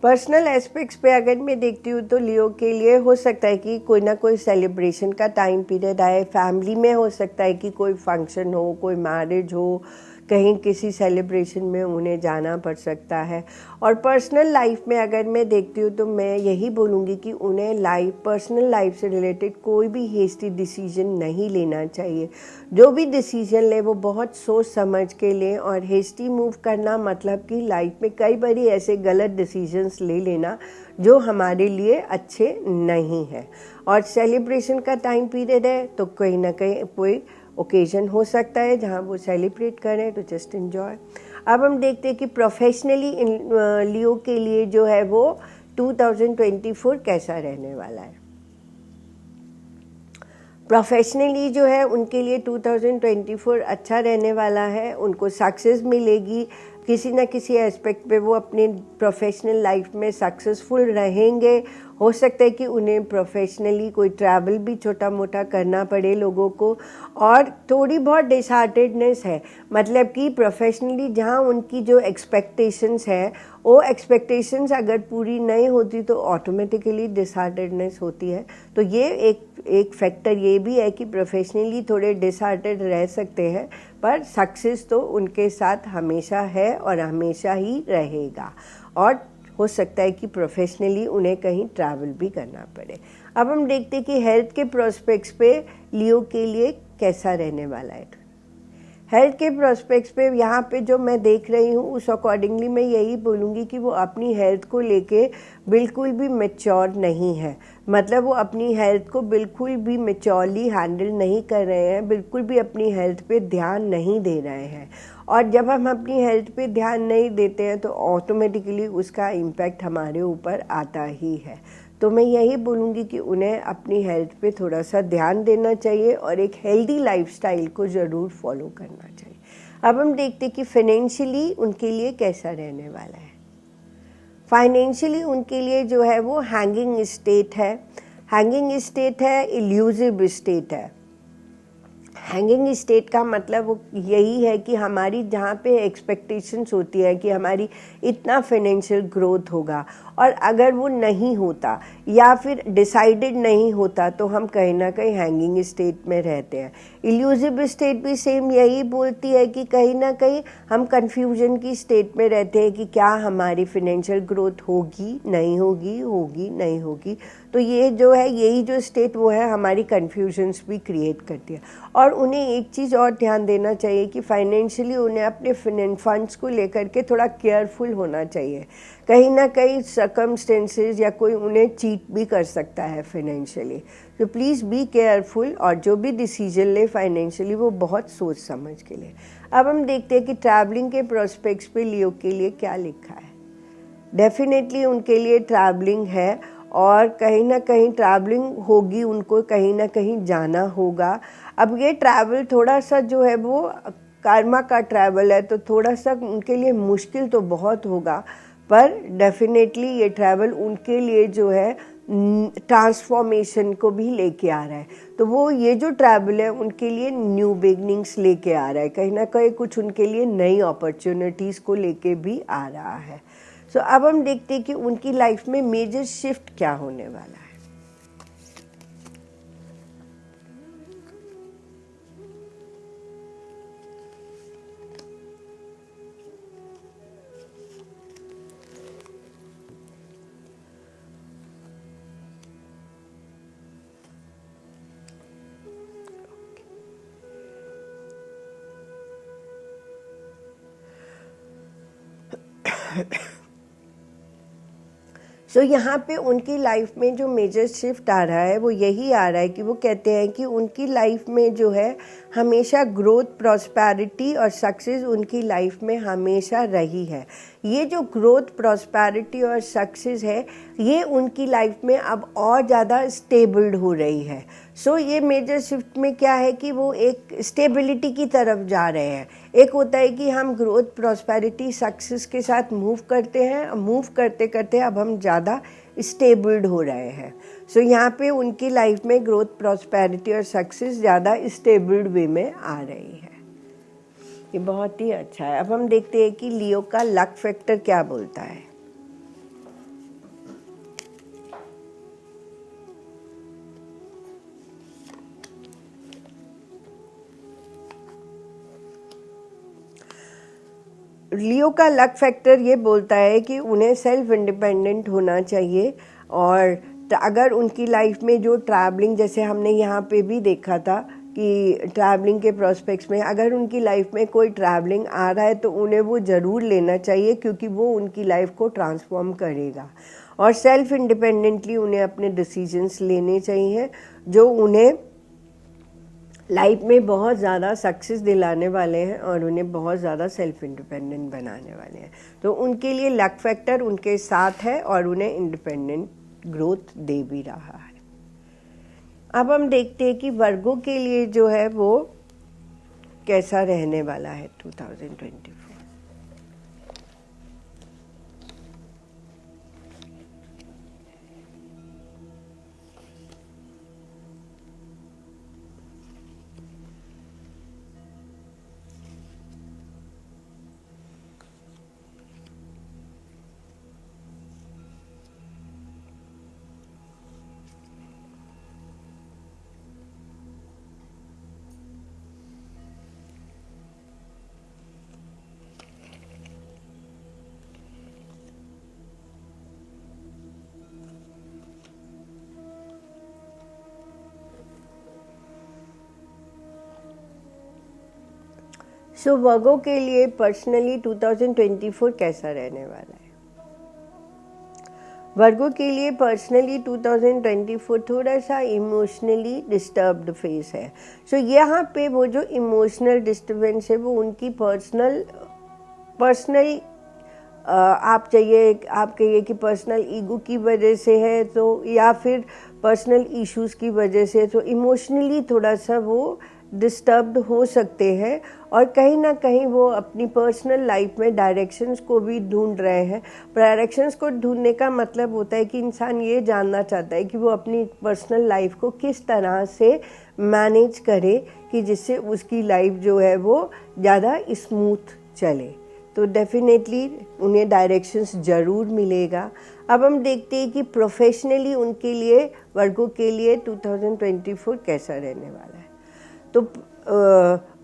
[SPEAKER 1] पर्सनल एस्पेक्ट्स पे अगर मैं देखती हूँ तो लियो के लिए हो सकता है कि कोई ना कोई सेलिब्रेशन का टाइम पीरियड आए, फैमिली में हो सकता है कि कोई फंक्शन हो, कोई मैरिज हो, कहीं किसी सेलिब्रेशन में उन्हें जाना पड़ सकता है। और पर्सनल लाइफ में अगर मैं देखती हूँ तो मैं यही बोलूँगी कि उन्हें पर्सनल लाइफ से रिलेटेड कोई भी हेस्टी डिसीजन नहीं लेना चाहिए। जो भी डिसीजन ले वो बहुत सोच समझ के लें, और हेस्टी मूव करना मतलब कि लाइफ में कई बारी ऐसे गलत डिसीजंस ले लेना जो हमारे लिए अच्छे नहीं है। और सेलिब्रेशन का टाइम पीरियड है तो कहीं ना कहीं कोई ओकेजन हो सकता है जहां वो सेलिब्रेट करें, तो जस्ट एंजॉय। अब हम देखते हैं कि प्रोफेशनली लियो के लिए जो है वो 2024 कैसा रहने वाला है। प्रोफेशनली जो है उनके लिए 2024 अच्छा रहने वाला है। उनको सक्सेस मिलेगी किसी न किसी एस्पेक्ट पे, वो अपने प्रोफेशनल लाइफ में सक्सेसफुल रहेंगे। हो सकता है कि उन्हें प्रोफेशनली कोई ट्रैवल भी छोटा मोटा करना पड़े लोगों को, और थोड़ी बहुत डिसहार्टेडनेस है, मतलब कि प्रोफेशनली जहाँ उनकी जो एक्सपेक्टेशंस है वो एक्सपेक्टेशंस अगर पूरी नहीं होती तो ऑटोमेटिकली डिसहार्टेडनेस होती है। तो ये एक फैक्टर ये भी है कि प्रोफेशनली थोड़े डिसहार्टेड रह सकते हैं, पर सक्सेस तो उनके साथ हमेशा है और हमेशा ही रहेगा। और हो सकता है कि प्रोफेशनली उन्हें कहीं ट्रैवल भी करना पड़े। अब हम देखते हैं कि हेल्थ के प्रोस्पेक्ट्स पे लियो के लिए कैसा रहने वाला है। हेल्थ के प्रोस्पेक्ट्स पे यहाँ पे जो मैं देख रही हूँ उस अकॉर्डिंगली मैं यही बोलूँगी कि वो अपनी हेल्थ को लेके बिल्कुल भी मैच्योर नहीं है। मतलब वो अपनी हेल्थ को बिल्कुल भी मैच्योरली हैंडल नहीं कर रहे हैं, बिल्कुल भी अपनी हेल्थ पे ध्यान नहीं दे रहे हैं। और जब हम अपनी हेल्थ पे ध्यान नहीं देते हैं तो ऑटोमेटिकली उसका इम्पैक्ट हमारे ऊपर आता ही है। तो मैं यही बोलूँगी कि उन्हें अपनी हेल्थ पे थोड़ा सा ध्यान देना चाहिए और एक हेल्दी लाइफस्टाइल को ज़रूर फॉलो करना चाहिए। अब हम देखते हैं कि फाइनेंशियली उनके लिए कैसा रहने वाला है। फाइनेंशियली उनके लिए जो है वो हैंगिंग स्टेट है। हैंगिंग स्टेट है, इल्यूसिव स्टेट है। हैंगिंग स्टेट का मतलब वो यही है कि हमारी जहाँ पे एक्सपेक्टेशंस होती है कि हमारी इतना फाइनेंशियल ग्रोथ होगा और अगर वो नहीं होता या फिर डिसाइडेड नहीं होता तो हम कहीं ना कहीं हैंगिंग स्टेट में रहते हैं। इल्यूसिव स्टेट भी सेम यही बोलती है कि कहीं ना कहीं हम कंफ्यूजन की स्टेट में रहते हैं कि क्या हमारी फाइनेंशियल ग्रोथ होगी नहीं होगी, होगी नहीं होगी। तो ये जो है यही जो स्टेट वो है हमारी कन्फ्यूजन्स भी क्रिएट करती है। और उन्हें एक चीज़ और ध्यान देना चाहिए कि फाइनेंशियली उन्हें अपने फंड्स को लेकर के थोड़ा केयरफुल होना चाहिए। कहीं ना कहीं सर्कमस्टेंसेस या कोई उन्हें चीट भी कर सकता है फाइनेंशियली। तो प्लीज़ बी केयरफुल और जो भी डिसीजन ले फाइनेंशियली वो बहुत सोच समझ के ले। अब हम देखते हैं कि ट्रैवलिंग के प्रोस्पेक्ट्स पे लियो के लिए क्या लिखा है। डेफिनेटली उनके लिए ट्रैवलिंग है और कहीं ना कहीं ट्रैवलिंग होगी, उनको कहीं ना कहीं जाना होगा। अब ये ट्रैवल थोड़ा सा जो है वो कर्मा का ट्रैवल है तो थोड़ा सा उनके लिए मुश्किल तो बहुत होगा, पर डेफिनेटली ये ट्रैवल उनके लिए जो है ट्रांसफॉर्मेशन को भी लेके आ रहा है। तो वो ये जो ट्रैवल है उनके लिए न्यू बिगनिंग्स लेके आ रहा है, कहीं ना कहीं कुछ उनके लिए नई अपॉर्चुनिटीज़ को लेके भी आ रहा है। सो अब हम देखते हैं कि उनकी लाइफ में मेजर शिफ्ट क्या होने वाला है। सो यहाँ पे उनकी लाइफ में जो मेजर शिफ्ट आ रहा है वो यही आ रहा है कि वो कहते हैं कि उनकी लाइफ में जो है हमेशा ग्रोथ, प्रॉस्पेरिटी और सक्सेस उनकी लाइफ में हमेशा रही है। ये जो ग्रोथ, प्रॉस्पेरिटी और सक्सेस है ये उनकी लाइफ में अब और ज़्यादा स्टेबल्ड हो रही है। सो ये मेजर शिफ्ट में क्या है कि वो एक स्टेबिलिटी की तरफ जा रहे हैं। एक होता है कि हम ग्रोथ, प्रॉस्पेरिटी, सक्सेस के साथ मूव करते हैं, मूव करते करते अब हम ज़्यादा स्टेबल्ड हो रहे हैं। सो यहाँ पे उनकी लाइफ में ग्रोथ, प्रॉस्पेरिटी और सक्सेस ज़्यादा स्टेबल्ड वे में आ रही है। ये बहुत ही अच्छा है। अब हम देखते हैं कि लियो का लक फैक्टर क्या बोलता है। लियो का लक फैक्टर ये बोलता है कि उन्हें सेल्फ इंडिपेंडेंट होना चाहिए और अगर उनकी लाइफ में जो ट्रैवलिंग, जैसे हमने यहाँ पे भी देखा था कि ट्रैवलिंग के प्रोस्पेक्ट्स में अगर उनकी लाइफ में कोई ट्रैवलिंग आ रहा है तो उन्हें वो ज़रूर लेना चाहिए क्योंकि वो उनकी लाइफ को ट्रांसफॉर्म करेगा। और सेल्फ इंडिपेंडेंटली उन्हें अपने डिसीजंस लेने चाहिए जो उन्हें लाइफ में बहुत ज़्यादा सक्सेस दिलाने वाले हैं और उन्हें बहुत ज़्यादा सेल्फ इंडिपेंडेंट बनाने वाले हैं। तो उनके लिए लक फैक्टर उनके साथ है और उन्हें इंडिपेंडेंट ग्रोथ दे भी रहा है। अब हम देखते हैं कि वर्गों के लिए जो है वो कैसा रहने वाला है 2024। सो वर्गो के लिए पर्सनली 2024 कैसा रहने वाला है? वर्गो के लिए पर्सनली 2024 थोड़ा सा इमोशनली डिस्टर्ब्ड फेस है. सो यहाँ पे वो जो इमोशनल डिस्टर्बेंस है वो उनकी पर्सनल आप कहिए कि पर्सनल ईगो की वजह से है, तो या फिर पर्सनल इश्यूज़ की वजह से, तो इमोशनली थोड़ा सा वो डिस्टर्ब्ड हो सकते हैं और कहीं ना कहीं वो अपनी पर्सनल लाइफ में डायरेक्शंस को भी ढूंढ रहे हैं. डायरेक्शंस को ढूंढने का मतलब होता है कि इंसान ये जानना चाहता है कि वो अपनी पर्सनल लाइफ को किस तरह से मैनेज करे कि जिससे उसकी लाइफ जो है वो ज़्यादा स्मूथ चले. तो डेफिनेटली उन्हें डायरेक्शंस ज़रूर मिलेगा. अब हम देखते हैं कि प्रोफेशनली उनके लिए, वर्गो के लिए 2024 कैसा रहने वाला है. तो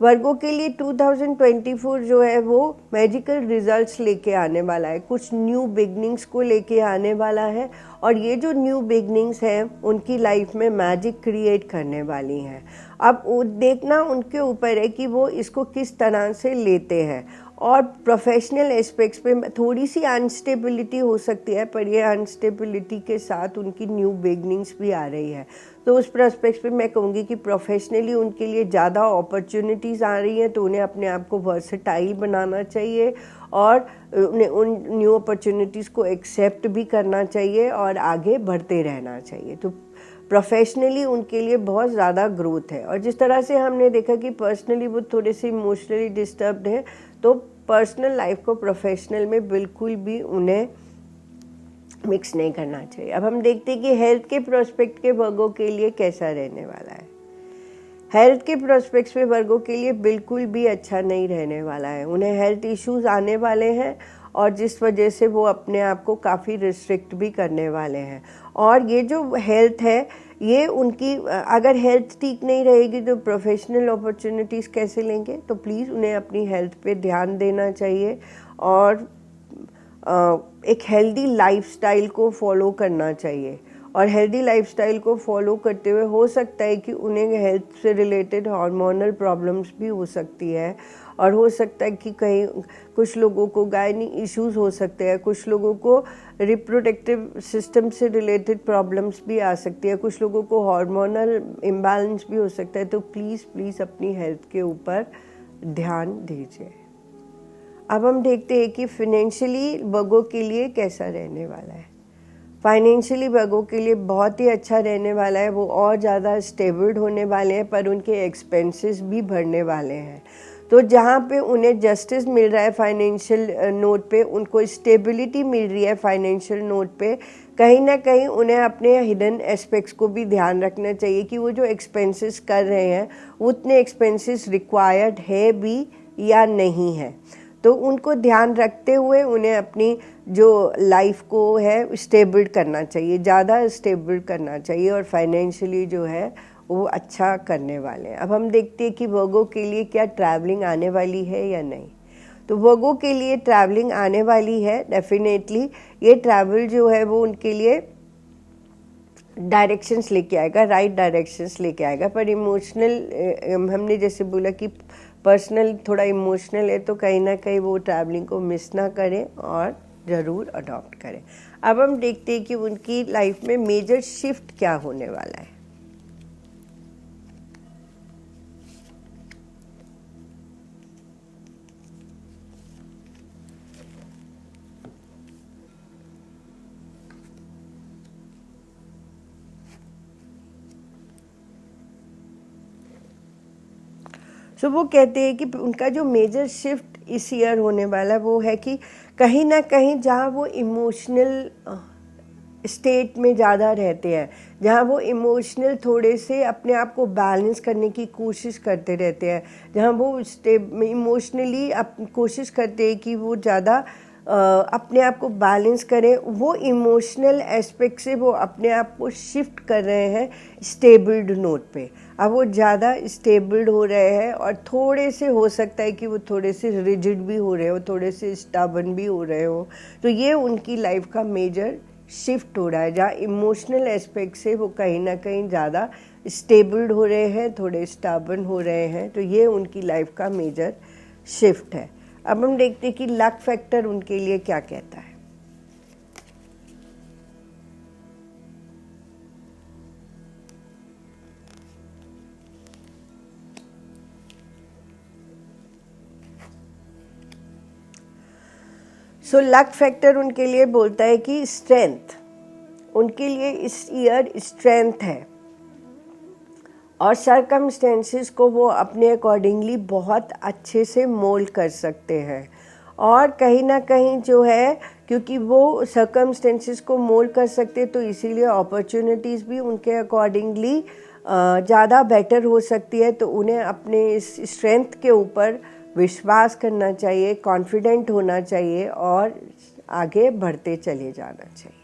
[SPEAKER 1] वर्गो के लिए 2024 जो है वो मैजिकल रिजल्ट्स लेके आने वाला है, कुछ न्यू बिगनिंग्स को लेके आने वाला है और ये जो न्यू बिगनिंग्स हैं उनकी लाइफ में मैजिक क्रिएट करने वाली हैं. अब देखना उनके ऊपर है कि वो इसको किस तरह से लेते हैं. और प्रोफेशनल एस्पेक्ट्स पे थोड़ी सी अनस्टेबिलिटी हो सकती है, पर ये अनस्टेबिलिटी के साथ उनकी न्यू बिगनिंग्स भी आ रही है. तो उस प्रोस्पेक्ट पे मैं कहूँगी कि प्रोफेशनली उनके लिए ज़्यादा अपॉर्चुनिटीज़ आ रही हैं, तो उन्हें अपने आप को वर्सेटाइल बनाना चाहिए और उन्हें उन न्यू अपॉर्चुनिटीज़ को एक्सेप्ट भी करना चाहिए और आगे बढ़ते रहना चाहिए. तो प्रोफेशनली उनके लिए बहुत ज़्यादा ग्रोथ है. और जिस तरह से हमने देखा कि पर्सनली वो थोड़े से इमोशनली डिस्टर्ब्ड हैं, तो पर्सनल लाइफ को प्रोफेशनल में बिल्कुल भी उन्हें मिक्स नहीं करना चाहिए. अब हम देखते हैं कि हेल्थ के प्रोस्पेक्ट के वर्गो के लिए कैसा रहने वाला है. हेल्थ के प्रोस्पेक्ट्स पे वर्गो के लिए बिल्कुल भी अच्छा नहीं रहने वाला है. उन्हें हेल्थ इश्यूज आने वाले हैं और जिस वजह से वो अपने आप को काफ़ी रिस्ट्रिक्ट भी करने वाले हैं. और ये जो हेल्थ है ये उनकी, अगर हेल्थ ठीक नहीं रहेगी तो प्रोफेशनल अपॉर्चुनिटीज़ कैसे लेंगे. तो प्लीज़ उन्हें अपनी हेल्थ पे ध्यान देना चाहिए और एक हेल्दी लाइफस्टाइल को फॉलो करना चाहिए. और हेल्दी लाइफस्टाइल को फॉलो करते हुए हो सकता है कि उन्हें हेल्थ से रिलेटेड हार्मोनल प्रॉब्लम्स भी हो सकती है और हो सकता है कि कहीं कुछ लोगों को गायनी इश्यूज हो सकते हैं, कुछ लोगों को रिप्रोडक्टिव सिस्टम से रिलेटेड प्रॉब्लम्स भी आ सकती है, कुछ लोगों को हार्मोनल इम्बैलेंस भी हो सकता है. तो प्लीज़ अपनी हेल्थ के ऊपर ध्यान दीजिए. अब हम देखते हैं कि फिनेंशियली वर्गो के लिए कैसा रहने वाला है. फाइनेंशियली वर्गो के लिए बहुत ही अच्छा रहने वाला है. वो और ज़्यादा स्टेबल होने वाले हैं, पर उनके एक्सपेंसेस भी बढ़ने वाले हैं. तो जहाँ पे उन्हें जस्टिस मिल रहा है फाइनेंशियल नोट पे, उनको स्टेबिलिटी मिल रही है फाइनेंशियल नोट पे, कहीं ना कहीं उन्हें अपने हिडन एस्पेक्ट्स को भी ध्यान रखना चाहिए कि वो जो एक्सपेंसेस कर रहे हैं उतने एक्सपेंसेस रिक्वायर्ड है भी या नहीं है. तो उनको ध्यान रखते हुए उन्हें अपनी जो लाइफ को है स्टेबल करना चाहिए, ज़्यादा स्टेबल करना चाहिए और फाइनेंशियली जो है वो अच्छा करने वाले हैं. अब हम देखते हैं कि वर्गो के लिए क्या ट्रैवलिंग आने वाली है या नहीं. तो वर्गो के लिए ट्रैवलिंग आने वाली है डेफिनेटली. ये ट्रैवल जो है वो उनके लिए डायरेक्शंस लेके आएगा, राइट डायरेक्शंस लेके आएगा. पर इमोशनल, हमने जैसे बोला कि पर्सनल थोड़ा इमोशनल है, तो कहीं ना कहीं वो ट्रैवलिंग को मिस ना करें और ज़रूर अडॉप्ट करें. अब हम देखते हैं कि उनकी लाइफ में मेजर शिफ्ट क्या होने वाला है. सो वो कहते हैं कि उनका जो मेजर शिफ्ट इस ईयर होने वाला है वो है कि कहीं ना कहीं जहाँ वो इमोशनल स्टेट में ज़्यादा रहते हैं, जहाँ वो इमोशनल थोड़े से अपने आप को बैलेंस करने की कोशिश करते रहते हैं, जहाँ वो इमोशनली कोशिश करते हैं कि वो ज़्यादा अपने आप को बैलेंस करें, वो इमोशनल एस्पेक्ट से वो अपने आप को शिफ्ट कर रहे हैं स्टेबल्ड नोट पे. अब वो ज़्यादा स्टेबल्ड हो रहे हैं और थोड़े से हो सकता है कि वो थोड़े से रिजिड भी हो रहे हो, थोड़े से स्टबर्न भी हो रहे हो. तो ये उनकी लाइफ का मेजर शिफ्ट हो रहा है, जहाँ इमोशनल एस्पेक्ट से वो कहीं ना कहीं ज़्यादा स्टेबल्ड हो रहे हैं, थोड़े स्टबर्न हो रहे हैं. तो ये उनकी लाइफ का मेजर शिफ्ट है। अब हम देखते हैं कि लक फैक्टर उनके लिए क्या कहता है। सो लक फैक्टर उनके लिए बोलता है कि स्ट्रेंथ, उनके लिए इस ईयर स्ट्रेंथ है और सरकमस्टेंसेस को वो अपने अकॉर्डिंगली बहुत अच्छे से मोल्ड कर सकते हैं। और कहीं ना कहीं जो है, क्योंकि वो सरकमस्टेंसेस को मोल्ड कर सकते हैं तो इसीलिए अपॉर्चुनिटीज़ भी उनके अकॉर्डिंगली ज़्यादा बेटर हो सकती है। तो उन्हें अपने इस स्ट्रेंथ के ऊपर विश्वास करना चाहिए, कॉन्फिडेंट होना चाहिए और आगे बढ़ते चले जाना चाहिए।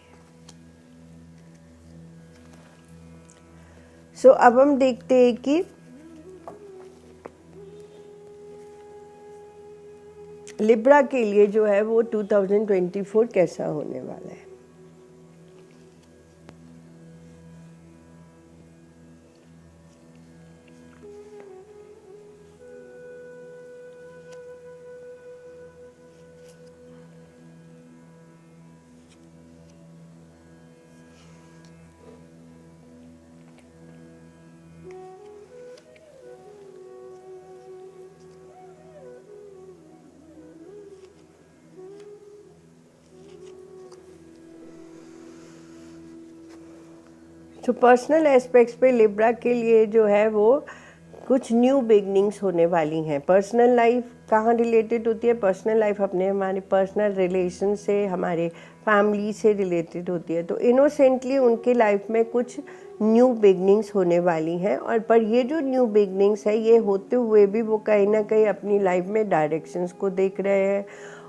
[SPEAKER 1] सो अब हम देखते हैं कि लिब्रा के लिए जो है वो 2024 कैसा होने वाला है। तो पर्सनल एस्पेक्ट्स पे लिब्रा के लिए जो है वो कुछ न्यू बिगनिंग्स होने वाली हैं। पर्सनल लाइफ कहाँ रिलेटेड होती है? पर्सनल लाइफ अपने हमारे पर्सनल रिलेशन से, हमारे फैमिली से रिलेटेड होती है। तो इनोसेंटली उनके लाइफ में कुछ न्यू बिगनिंग्स होने वाली हैं। और पर ये जो न्यू बिगनिंग्स है, ये होते हुए भी वो कहीं ना कहीं अपनी लाइफ में डायरेक्शंस को देख रहे हैं।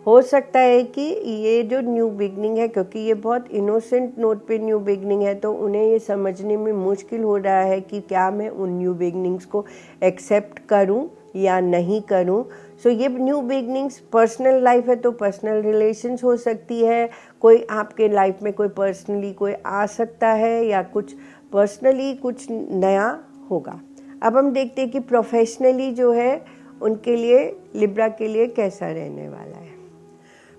[SPEAKER 1] हो सकता है कि ये जो न्यू बिगनिंग है, क्योंकि ये बहुत इनोसेंट नोट पे न्यू बिगनिंग है, तो उन्हें ये समझने में मुश्किल हो रहा है कि क्या मैं उन न्यू बिगनिंग्स को एक्सेप्ट करूं या नहीं करूं। सो ये न्यू बिगनिंग्स पर्सनल लाइफ है तो पर्सनल रिलेशंस हो सकती है, कोई आपके लाइफ में कोई पर्सनली कोई आ सकता है या कुछ पर्सनली कुछ नया होगा। अब हम देखते हैं कि प्रोफेशनली जो है उनके लिए, लिब्रा के लिए कैसा रहने वाला है।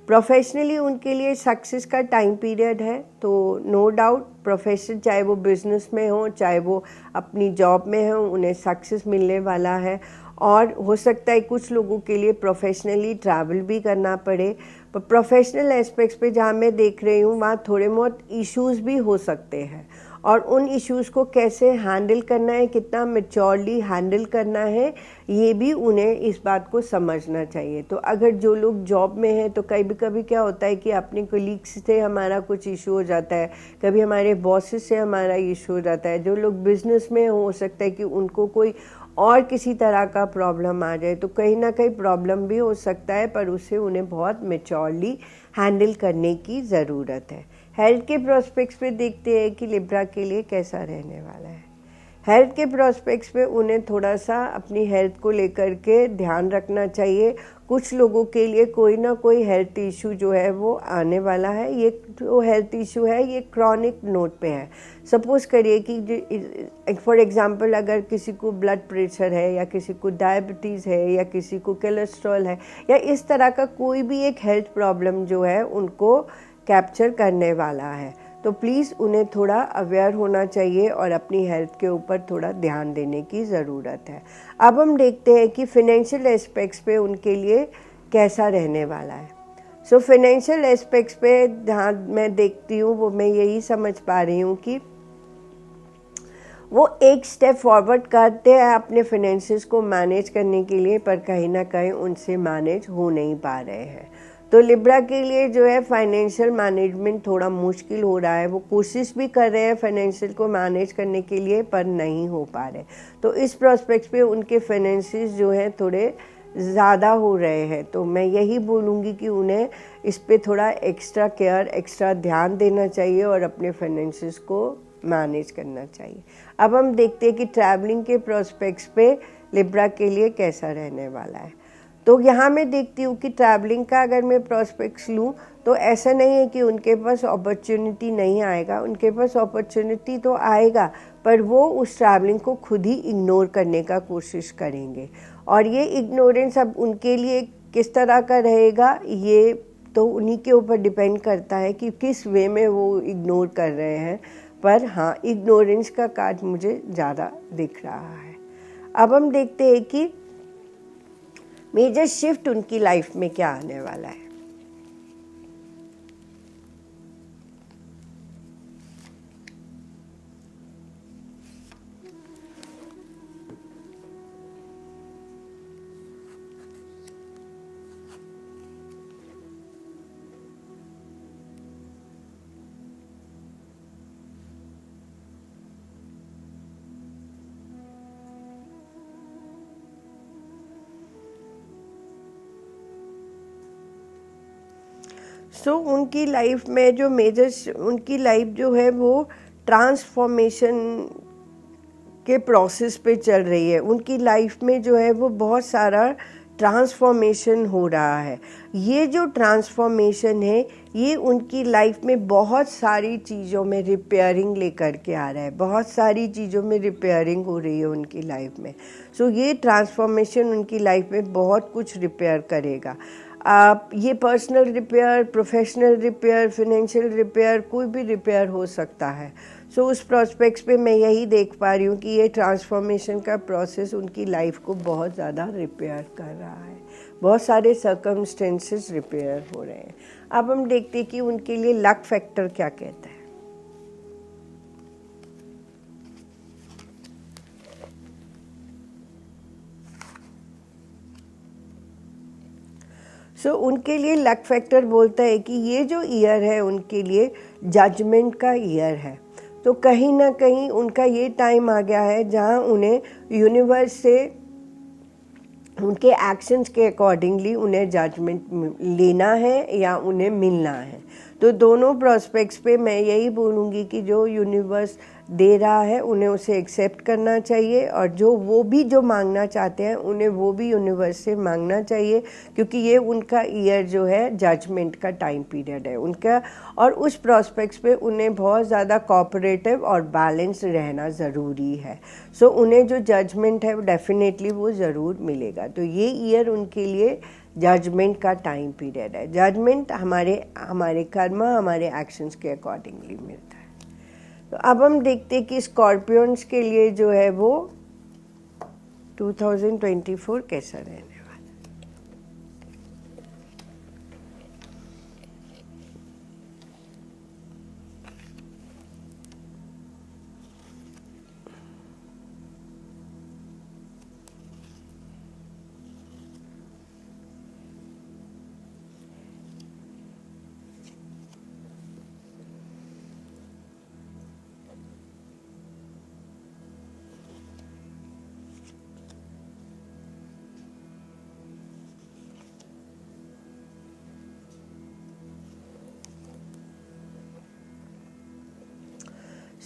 [SPEAKER 1] प्रोफेशनली उनके लिए सक्सेस का टाइम पीरियड है। तो नो डाउट प्रोफेशन, चाहे वो बिजनेस में हो चाहे वो अपनी जॉब में हो, उन्हें सक्सेस मिलने वाला है। और हो सकता है कुछ लोगों के लिए प्रोफेशनली ट्रैवल भी करना पड़े। पर प्रोफेशनल एस्पेक्ट्स पे जहाँ मैं देख रही हूँ वहाँ थोड़े बहुत इश्यूज़ भी हो सकते हैं और उन इश्यूज़ को कैसे हैंडल करना है, कितना मैच्योरली हैंडल करना है, ये भी उन्हें इस बात को समझना चाहिए। तो अगर जो लोग जॉब में हैं तो कभी कभी क्या होता है कि अपने कोलीग्स से हमारा कुछ इशू हो जाता है, कभी हमारे बॉसेस से हमारा इशू हो जाता है। जो लोग बिजनेस में हो सकता है कि उनको कोई और किसी तरह का प्रॉब्लम आ जाए, तो कहीं ना कहीं प्रॉब्लम भी हो सकता है, पर उसे उन्हें बहुत मैच्योरली हैंडल करने की ज़रूरत है। हेल्थ के प्रोस्पेक्ट्स पे देखते हैं कि लिब्रा के लिए कैसा रहने वाला है। हेल्थ के प्रोस्पेक्ट्स पे उन्हें थोड़ा सा अपनी हेल्थ को लेकर के ध्यान रखना चाहिए। कुछ लोगों के लिए कोई ना कोई हेल्थ इशू जो है वो आने वाला है। ये जो हेल्थ इशू है ये क्रॉनिक नोट पे है। सपोज करिए कि फॉर एग्जांपल अगर किसी को ब्लड प्रेशर है या किसी को डायबिटीज़ है या किसी को कोलेस्ट्रॉल है या इस तरह का कोई भी एक हेल्थ प्रॉब्लम जो है उनको कैप्चर करने वाला है, तो प्लीज़ उन्हें थोड़ा अवेयर होना चाहिए और अपनी हेल्थ के ऊपर थोड़ा ध्यान देने की ज़रूरत है। अब हम देखते हैं कि फिनेंशियल एस्पेक्ट्स पे उनके लिए कैसा रहने वाला है। सो फिनेंशियल एस्पेक्ट्स पे ध्यान मैं देखती हूँ, वो मैं यही समझ पा रही हूँ कि वो एक स्टेप फॉरवर्ड करते हैं अपने फिनेंसेस को मैनेज करने के लिए, पर कहीं ना कहीं उनसे मैनेज हो नहीं पा रहे हैं। तो लिब्रा के लिए जो है फाइनेंशियल मैनेजमेंट थोड़ा मुश्किल हो रहा है। वो कोशिश भी कर रहे हैं फाइनेंशियल को मैनेज करने के लिए, पर नहीं हो पा रहे। तो इस प्रोस्पेक्ट्स पे उनके फाइनेंसेस जो हैं थोड़े ज़्यादा हो रहे हैं। तो मैं यही बोलूँगी कि उन्हें इस पे थोड़ा एक्स्ट्रा केयर, एक्स्ट्रा ध्यान देना चाहिए और अपने फाइनेंसेस को मैनेज करना चाहिए। अब हम देखते हैं कि ट्रैवलिंग के प्रोस्पेक्ट्स पे लिब्रा के लिए कैसा रहने वाला है। तो यहाँ मैं देखती हूँ कि ट्रैवलिंग का अगर मैं प्रॉस्पेक्ट्स लूँ तो ऐसा नहीं है कि उनके पास अपॉर्चुनिटी नहीं आएगा, उनके पास अपॉर्चुनिटी तो आएगा, पर वो उस ट्रैवलिंग को खुद ही इग्नोर करने का कोशिश करेंगे। और ये इग्नोरेंस अब उनके लिए किस तरह का रहेगा, ये तो उन्हीं के ऊपर डिपेंड करता है कि किस वे में वो इग्नोर कर रहे हैं। पर हाँ, इग्नोरेंस का कार्ड मुझे ज़्यादा दिख रहा है। अब हम देखते हैं कि मेजर शिफ्ट उनकी लाइफ में क्या आने वाला है। उनकी लाइफ में जो मेजर, उनकी लाइफ जो है वो ट्रांसफॉर्मेशन के प्रोसेस पे चल रही है। उनकी लाइफ में जो है वो बहुत सारा ट्रांसफॉर्मेशन हो रहा है। ये जो ट्रांसफॉर्मेशन है ये उनकी लाइफ में बहुत सारी चीज़ों में रिपेयरिंग लेकर के आ रहा है, बहुत सारी चीज़ों में रिपेयरिंग हो रही है उनकी लाइफ में। ये ट्रांसफॉर्मेशन उनकी लाइफ में बहुत कुछ रिपेयर करेगा। ये personal repair, professional repair, financial repair, कोई भी रिपेयर हो सकता है। उस प्रोस्पेक्ट्स पे मैं यही देख पा रही हूँ कि ये ट्रांसफॉर्मेशन का प्रोसेस उनकी लाइफ को बहुत ज़्यादा रिपेयर कर रहा है, बहुत सारे सर्कमस्टेंसेस रिपेयर हो रहे हैं। अब हम देखते हैं कि उनके लिए लक फैक्टर क्या कहता है। उनके लिए लक फैक्टर बोलता है कि ये जो ईयर है उनके लिए जजमेंट का ईयर है। तो कहीं ना कहीं उनका ये टाइम आ गया है जहाँ उन्हें यूनिवर्स से उनके एक्शंस के अकॉर्डिंगली उन्हें जजमेंट लेना है या उन्हें मिलना है। तो दोनों प्रोस्पेक्ट्स पे मैं यही बोलूँगी कि जो यूनिवर्स दे रहा है उन्हें उसे एक्सेप्ट करना चाहिए, और वो भी जो मांगना चाहते हैं उन्हें वो भी यूनिवर्स से मांगना चाहिए, क्योंकि ये उनका ईयर जो है जजमेंट का टाइम पीरियड है उनका। और उस प्रोस्पेक्ट्स पे उन्हें बहुत ज़्यादा कोऑपरेटिव और बैलेंस रहना ज़रूरी है। उन्हें जो जजमेंट है वो डेफिनेटली वो ज़रूर मिलेगा। तो ये ईयर उनके लिए जजमेंट का टाइम पीरियड है। जजमेंट हमारे कर्म, हमारे एक्शंस के अकॉर्डिंगली मिलता है। तो अब हम देखते हैं कि स्कॉर्पियंस के लिए जो है वो 2024 कैसा रहने वाला है।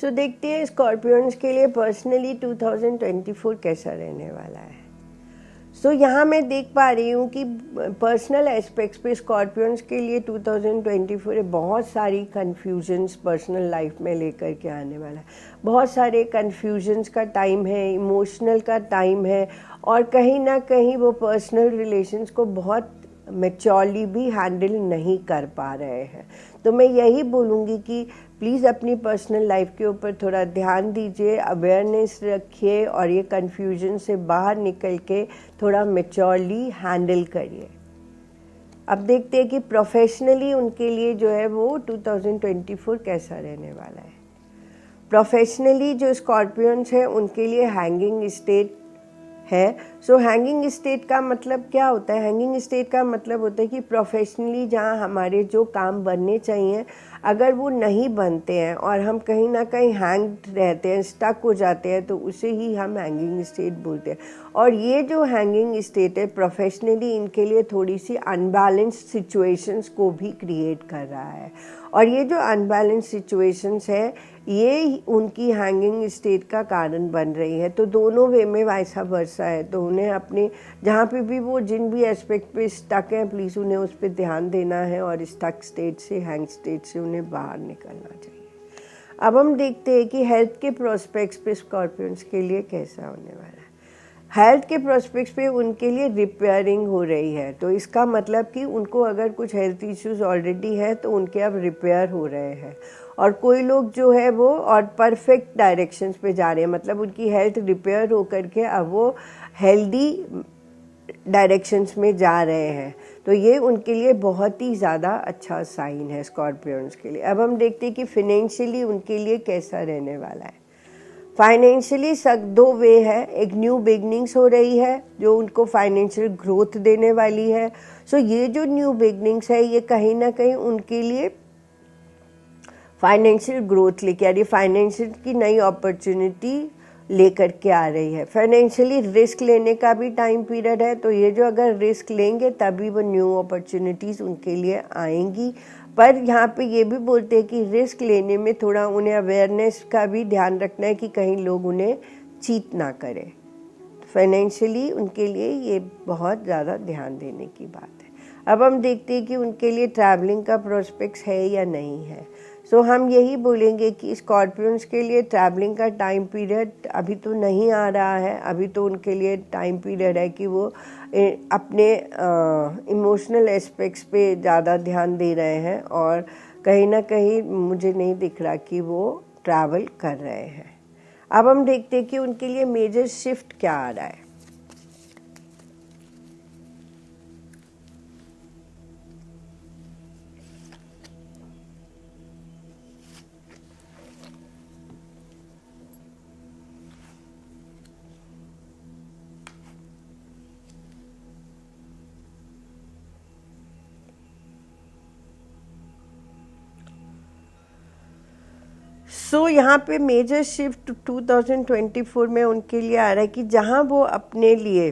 [SPEAKER 1] देखते हैं स्कॉर्पियंस के लिए पर्सनली 2024 कैसा रहने वाला है। यहाँ मैं देख पा रही हूँ कि पर्सनल एस्पेक्ट्स पे स्कॉर्पियंस के लिए 2024 बहुत सारी कन्फ्यूजन्स पर्सनल लाइफ में लेकर के आने वाला है। बहुत सारे कन्फ्यूजन्स का टाइम है, इमोशनल का टाइम है, और कहीं ना कहीं वो पर्सनल रिलेशंस को बहुत मैच्योरली भी हैंडल नहीं कर पा रहे हैं। तो मैं यही बोलूँगी कि प्लीज़ अपनी पर्सनल लाइफ के ऊपर थोड़ा ध्यान दीजिए, अवेयरनेस रखिए, और ये कन्फ्यूजन से बाहर निकल के थोड़ा मैच्योरली हैंडल करिए। अब देखते हैं कि प्रोफेशनली उनके लिए जो है वो 2024 कैसा रहने वाला है। प्रोफेशनली जो स्कॉर्पियंस है उनके लिए हैंगिंग स्टेट है। हैंगिंग स्टेट का मतलब क्या होता है? हैंगिंग स्टेट का मतलब होता है कि प्रोफेशनली जहाँ हमारे जो काम बनने चाहिए, अगर वो नहीं बनते हैं और हम कहीं ना कहीं हैंग रहते हैं, स्टक हो जाते हैं, तो उसे ही हम हैंगिंग स्टेट बोलते हैं। और ये जो हैंगिंग स्टेट है प्रोफेशनली इनके लिए थोड़ी सी अनबैलेंस्ड सिचुएशंस को भी क्रिएट कर रहा है। और ये जो अनबैलेंस सिचुएशंस है ये उनकी हैंगिंग स्टेट का कारण बन रही है। तो दोनों वे में वैसा वर्षा है। तो उन्हें अपने जहाँ पे भी वो जिन भी एस्पेक्ट पे स्टक हैं प्लीज़ उन्हें उस पर ध्यान देना है और स्टक स्टेट से, हैंग स्टेट से उन्हें बाहर निकलना चाहिए। अब हम देखते हैं कि हेल्थ के प्रोस्पेक्ट्स पे स्कॉर्पियंस के लिए कैसा होने वाला है। हेल्थ के प्रोस्पेक्ट्स पे उनके लिए रिपेयरिंग हो रही है। तो इसका मतलब कि उनको अगर कुछ हेल्थ इश्यूज ऑलरेडी है तो उनके अब रिपेयर हो रहे हैं। और कोई लोग जो है वो और परफेक्ट डायरेक्शंस पे जा रहे हैं, मतलब उनकी हेल्थ रिपेयर हो करके अब वो हेल्दी डायरेक्शंस में जा रहे हैं। तो ये उनके लिए बहुत ही ज़्यादा अच्छा साइन है स्कॉर्पियंस के लिए। अब हम देखते हैं कि फिनेंशियली उनके लिए कैसा रहने वाला है। फाइनेंशियली दो वे है, एक न्यू बिगनिंग्स हो रही है जो उनको फाइनेंशियल ग्रोथ देने वाली है। सो ये जो न्यू बिगनिंग्स है ये कहीं ना कहीं उनके लिए फाइनेंशियल ग्रोथ लेके आ रही है, फाइनेंशियल की नई अपॉर्चुनिटी लेकर के आ रही है। फाइनेंशियली रिस्क लेने का भी टाइम पीरियड है। तो ये जो अगर रिस्क लेंगे तभी वो न्यू अपॉर्चुनिटीज़ उनके लिए आएंगी। पर यहाँ पे ये भी बोलते हैं कि रिस्क लेने में थोड़ा उन्हें अवेयरनेस का भी ध्यान रखना है कि कहीं लोग उन्हें चीट ना करें। फाइनेंशियली उनके लिए ये बहुत ज़्यादा ध्यान देने की बात है। अब हम देखते हैं कि उनके लिए ट्रैवलिंग का प्रोस्पेक्ट्स है या नहीं है। सो हम यही बोलेंगे कि स्कॉर्पियंस के लिए ट्रैवलिंग का टाइम पीरियड अभी तो नहीं आ रहा है। अभी तो उनके लिए टाइम पीरियड है कि वो अपने इमोशनल एस्पेक्ट्स पे ज़्यादा ध्यान दे रहे हैं और कहीं ना कहीं मुझे नहीं दिख रहा कि वो ट्रैवल कर रहे हैं। अब हम देखते हैं कि उनके लिए मेजर शिफ्ट क्या आ रहा है। यहाँ पे मेजर शिफ्ट 2024 में उनके लिए आ रहा है कि जहाँ वो अपने लिए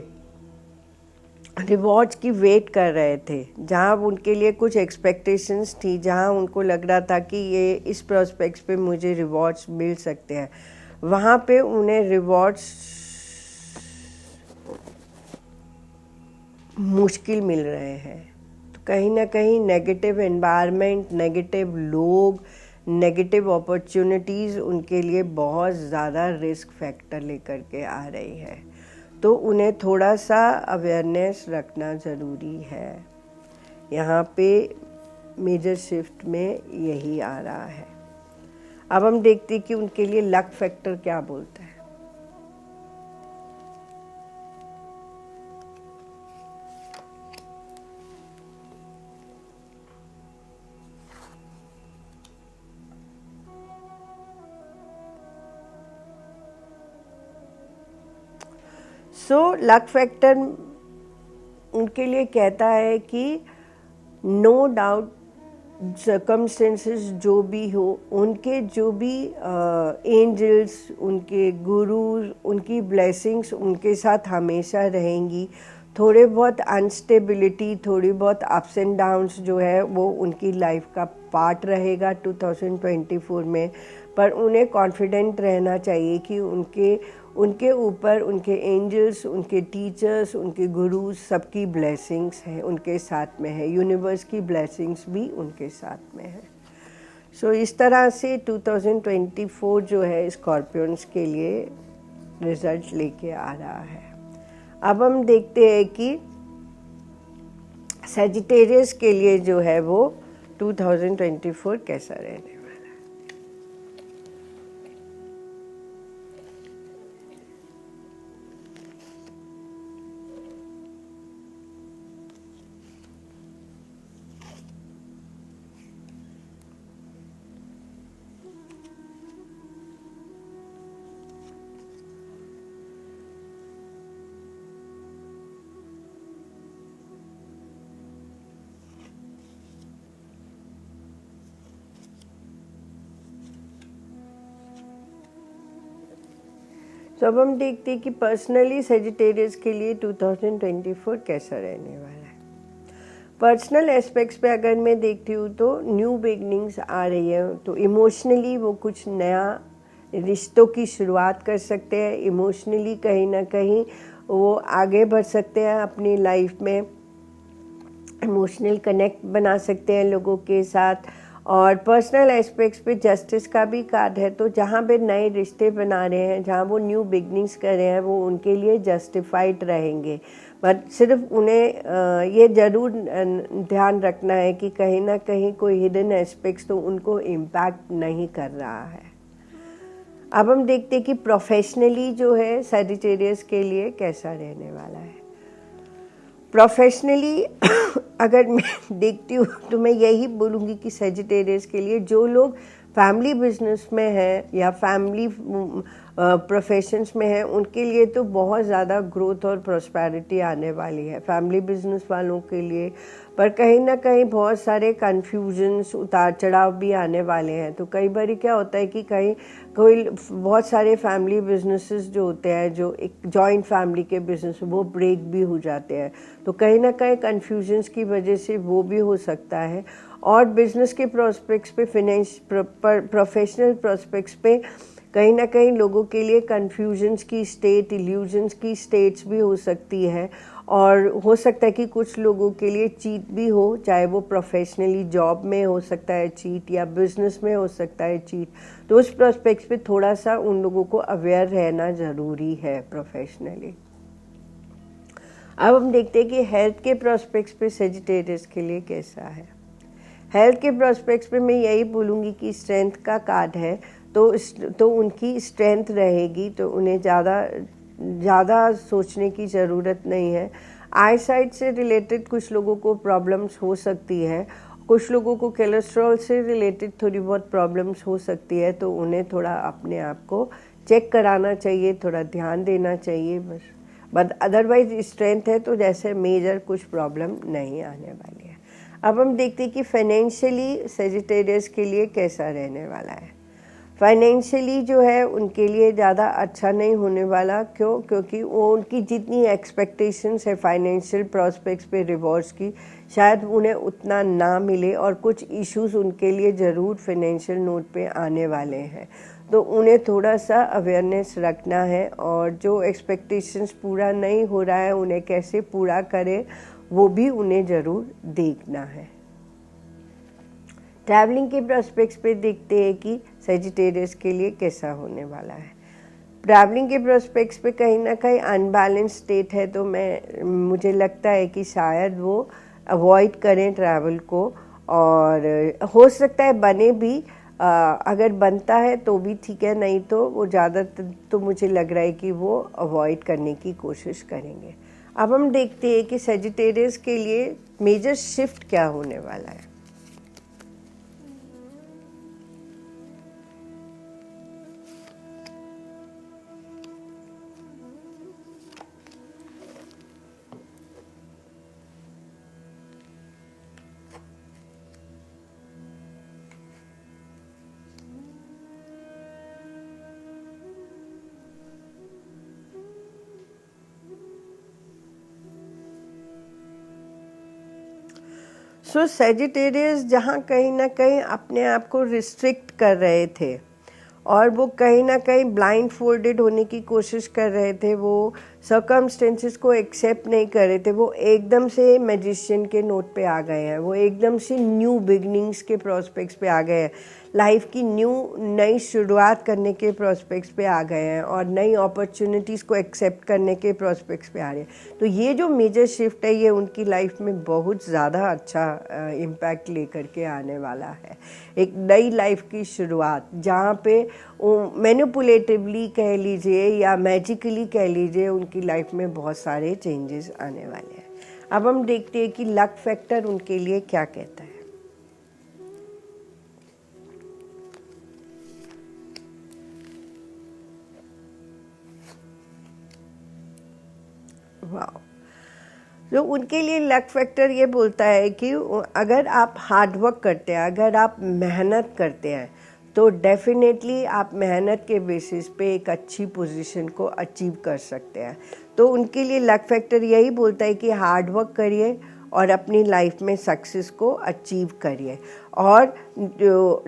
[SPEAKER 1] रिवॉर्ड्स की वेट कर रहे थे, जहाँ उनके लिए कुछ एक्सपेक्टेशंस थी, जहाँ उनको लग रहा था कि ये इस प्रोस्पेक्ट्स पे मुझे रिवॉर्ड्स मिल सकते हैं, वहाँ पे उन्हें रिवॉर्ड्स मुश्किल मिल रहे हैं। तो कहीं ना कहीं नेगेटिव एनवायरनमेंट, नेगेटिव लोग, नेगेटिव अपॉर्चुनिटीज़ उनके लिए बहुत ज़्यादा रिस्क फैक्टर लेकर के आ रही है। तो उन्हें थोड़ा सा अवेयरनेस रखना ज़रूरी है। यहाँ पे मेजर शिफ्ट में यही आ रहा है। अब हम देखते हैं कि उनके लिए लक फैक्टर क्या बोलता है। लक फैक्टर उनके लिए कहता है कि नो डाउट सर्कमस्टेंसेस जो भी हो, उनके जो भी एंजल्स, उनके गुरु, उनकी ब्लेसिंग्स उनके साथ हमेशा रहेंगी। थोड़े बहुत अनस्टेबिलिटी, थोड़ी बहुत अप्स एंड डाउन्स जो है वो उनकी लाइफ का पार्ट रहेगा 2024 में। पर उन्हें कॉन्फिडेंट रहना चाहिए कि उनके ऊपर उनके एंजल्स, उनके टीचर्स, उनके गुरुज सबकी ब्लेसिंग्स हैं, उनके साथ में है। यूनिवर्स की ब्लेसिंग्स भी उनके साथ में है। इस तरह से 2024 जो है स्कॉर्पियंस के लिए रिजल्ट लेके आ रहा है। अब हम देखते हैं कि सजिटेरियस के लिए जो है वो 2024 कैसा रहने वाला है। तो अब हम देखते हैं कि पर्सनली सेजिटेरियस के लिए 2024 कैसा रहने वाला है। पर्सनल एस्पेक्ट्स पे अगर मैं देखती हूँ तो न्यू बिगनिंग्स आ रही है, तो इमोशनली वो कुछ नया रिश्तों की शुरुआत कर सकते हैं। इमोशनली कहीं ना कहीं वो आगे बढ़ सकते हैं अपनी लाइफ में, इमोशनल कनेक्ट बना सकते हैं लोगों के साथ। और पर्सनल एस्पेक्ट्स पे जस्टिस का भी कार्ड है, तो जहाँ पे नए रिश्ते बना रहे हैं, जहाँ वो न्यू बिगनिंग्स कर रहे हैं, वो उनके लिए जस्टिफाइड रहेंगे। बट सिर्फ उन्हें ये ज़रूर ध्यान रखना है कि कहीं ना कहीं कोई हिडन एस्पेक्ट्स तो उनको इम्पैक्ट नहीं कर रहा है। अब हम देखते हैं कि प्रोफेशनली जो है सजिटेरियस के लिए कैसा रहने वाला है। प्रोफेशनली अगर मैं देखती हूँ तो मैं यही बोलूँगी कि सजिटेरियस के लिए जो लोग फैमिली बिजनेस में हैं या फैमिली प्रोफेशंस में हैं, उनके लिए तो बहुत ज़्यादा ग्रोथ और प्रॉस्पेरिटी आने वाली है फैमिली बिजनेस वालों के लिए। पर कहीं ना कहीं बहुत सारे कन्फ्यूजन्स, उतार चढ़ाव भी आने वाले हैं। तो कई बार क्या होता है कि कोई बहुत सारे फैमिली बिजनेसेस जो होते हैं, जो एक जॉइंट फैमिली के बिजनेस, वो ब्रेक भी हो जाते हैं। तो कहीं ना कहीं कन्फ्यूजन्स की वजह से वो भी हो सकता है। और बिजनेस के प्रोस्पेक्ट्स पे, प्रोफेशनल प्रोस्पेक्ट्स पे कहीं ना कहीं लोगों के लिए कन्फ्यूजन्स की स्टेट, इल्यूजन्स की स्टेट्स भी हो सकती है। और हो सकता है कि कुछ लोगों के लिए चीट भी हो, चाहे वो प्रोफेशनली जॉब में हो सकता है चीट या बिजनेस में हो सकता है चीट। तो उस प्रोस्पेक्ट्स पे थोड़ा सा उन लोगों को अवेयर रहना ज़रूरी है प्रोफेशनली। अब हम देखते हैं कि हेल्थ के प्रोस्पेक्ट्स पे सेजिटेरियस के लिए कैसा है। हेल्थ के प्रोस्पेक्ट्स पे मैं यही बोलूँगी कि स्ट्रेंथ का कार्ड है, तो उनकी स्ट्रेंथ रहेगी, तो उन्हें ज़्यादा सोचने की ज़रूरत नहीं है। आई साइट से रिलेटेड कुछ लोगों को प्रॉब्लम्स हो सकती है, कुछ लोगों को कोलेस्ट्रॉल से रिलेटेड थोड़ी बहुत प्रॉब्लम्स हो सकती है, तो उन्हें थोड़ा अपने आप को चेक कराना चाहिए, थोड़ा ध्यान देना चाहिए बस। बट अदरवाइज स्ट्रेंथ है, तो जैसे मेजर कुछ प्रॉब्लम नहीं आने वाली है। अब हम देखते हैं कि फाइनेंशियली सेजिटेरियस के लिए कैसा रहने वाला है। फाइनेंशियली जो है उनके लिए ज़्यादा अच्छा नहीं होने वाला। क्योंकि वो उनकी जितनी एक्सपेक्टेशंस है फाइनेंशियल प्रॉस्पेक्ट्स पे रिवॉर्ड्स की, शायद उन्हें उतना ना मिले। और कुछ इश्यूज उनके लिए ज़रूर फाइनेंशियल नोट पे आने वाले हैं, तो उन्हें थोड़ा सा अवेयरनेस रखना है। और जो एक्सपेक्टेशंस पूरा नहीं हो रहा है, उन्हें कैसे पूरा करें वो भी उन्हें ज़रूर देखना है। ट्रैवलिंग के प्रोस्पेक्ट्स पे देखते हैं कि सेजिटेरियस के लिए कैसा होने वाला है। ट्रैवलिंग के प्रोस्पेक्ट्स पे कहीं ना कहीं अनबैलेंस स्टेट है, तो मुझे लगता है कि शायद वो अवॉइड करें ट्रैवल को। और हो सकता है बने भी, अगर बनता है तो भी ठीक है, नहीं तो वो ज़्यादातर तो मुझे लग रहा है कि वो अवॉइड करने की कोशिश करेंगे। अब हम देखते हैं कि सेजिटेरियस के लिए मेजर शिफ्ट क्या होने वाला है। सो सेजिटेरियस जहाँ कहीं ना कहीं अपने आप को रिस्ट्रिक्ट कर रहे थे, और वो कहीं ना कहीं ब्लाइंड फोल्डेड होने की कोशिश कर रहे थे, वो सर्कमस्टेंसेस को एक्सेप्ट नहीं कर रहे थे, वो एकदम से मैजिशियन के नोट पे आ गए हैं। वो एकदम से न्यू बिगनिंग्स के प्रोस्पेक्ट्स पे आ गए हैं, लाइफ की नई शुरुआत करने के प्रोस्पेक्ट्स पे आ गए हैं, और नई अपॉर्चुनिटीज़ को एक्सेप्ट करने के प्रोस्पेक्ट्स पे आ रहे हैं। तो ये जो मेजर शिफ्ट है, ये उनकी लाइफ में बहुत ज़्यादा अच्छा इम्पैक्ट लेकर के आने वाला है। एक नई लाइफ की शुरुआत, जहाँ पे मैनिपुलेटिवली कह लीजिए या मैजिकली कह लीजिए, उनकी लाइफ में बहुत सारे चेंजेस आने वाले हैं। अब हम देखते हैं कि लक फैक्टर उनके लिए क्या कहता है। वाह, जो उनके लिए लक फैक्टर ये बोलता है कि अगर आप हार्ड वर्क करते हैं, अगर आप मेहनत करते हैं, तो तो डेफिनेटली आप मेहनत के बेसिस पे एक अच्छी पोजीशन को अचीव कर सकते हैं। तो उनके लिए लक फैक्टर यही बोलता है कि हार्ड वर्क करिए और अपनी लाइफ में सक्सेस को अचीव करिए और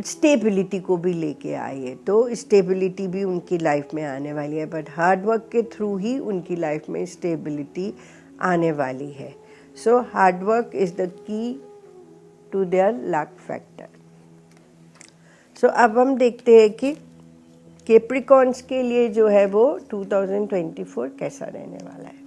[SPEAKER 1] स्टेबिलिटी को भी लेके आइए। तो स्टेबिलिटी भी उनकी लाइफ में आने वाली है, बट हार्ड वर्क के थ्रू ही उनकी लाइफ में स्टेबिलिटी आने वाली है। So hard work is the key to their luck factor. So अब हम देखते हैं कि कैप्रिकॉर्न्स के लिए जो है वो 2024 कैसा रहने वाला है।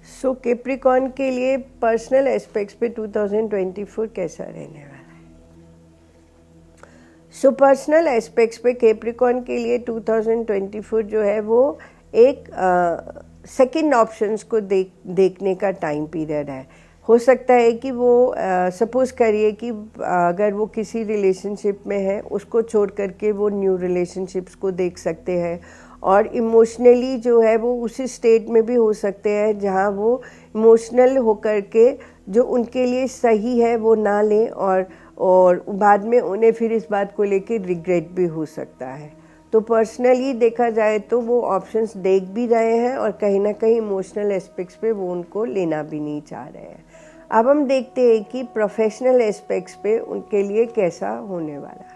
[SPEAKER 1] सो कैप्रिकॉर्न के लिए पर्सनल एस्पेक्ट्स पे 2024 कैसा रहने वाला है। सो पर्सनल एस्पेक्ट्स पे कैप्रिकॉर्न के लिए 2024 जो है वो एक सेकंड ऑप्शंस को देखने का टाइम पीरियड है। हो सकता है कि वो सपोज़ करिए कि अगर वो किसी रिलेशनशिप में है उसको छोड़ करके वो न्यू रिलेशनशिप्स को देख सकते हैं, और इमोशनली जो है वो उसी स्टेट में भी हो सकते हैं जहाँ वो इमोशनल होकर के जो उनके लिए सही है वो ना लें, और बाद में उन्हें फिर इस बात को लेके रिग्रेट भी हो सकता है। तो पर्सनली देखा जाए तो वो ऑप्शंस देख भी रहे हैं और कहीं ना कहीं इमोशनल एस्पेक्ट्स पे वो उनको लेना भी नहीं चाह रहे हैं। अब हम देखते हैं कि प्रोफेशनल एस्पेक्ट्स पे उनके लिए कैसा होने वाला है।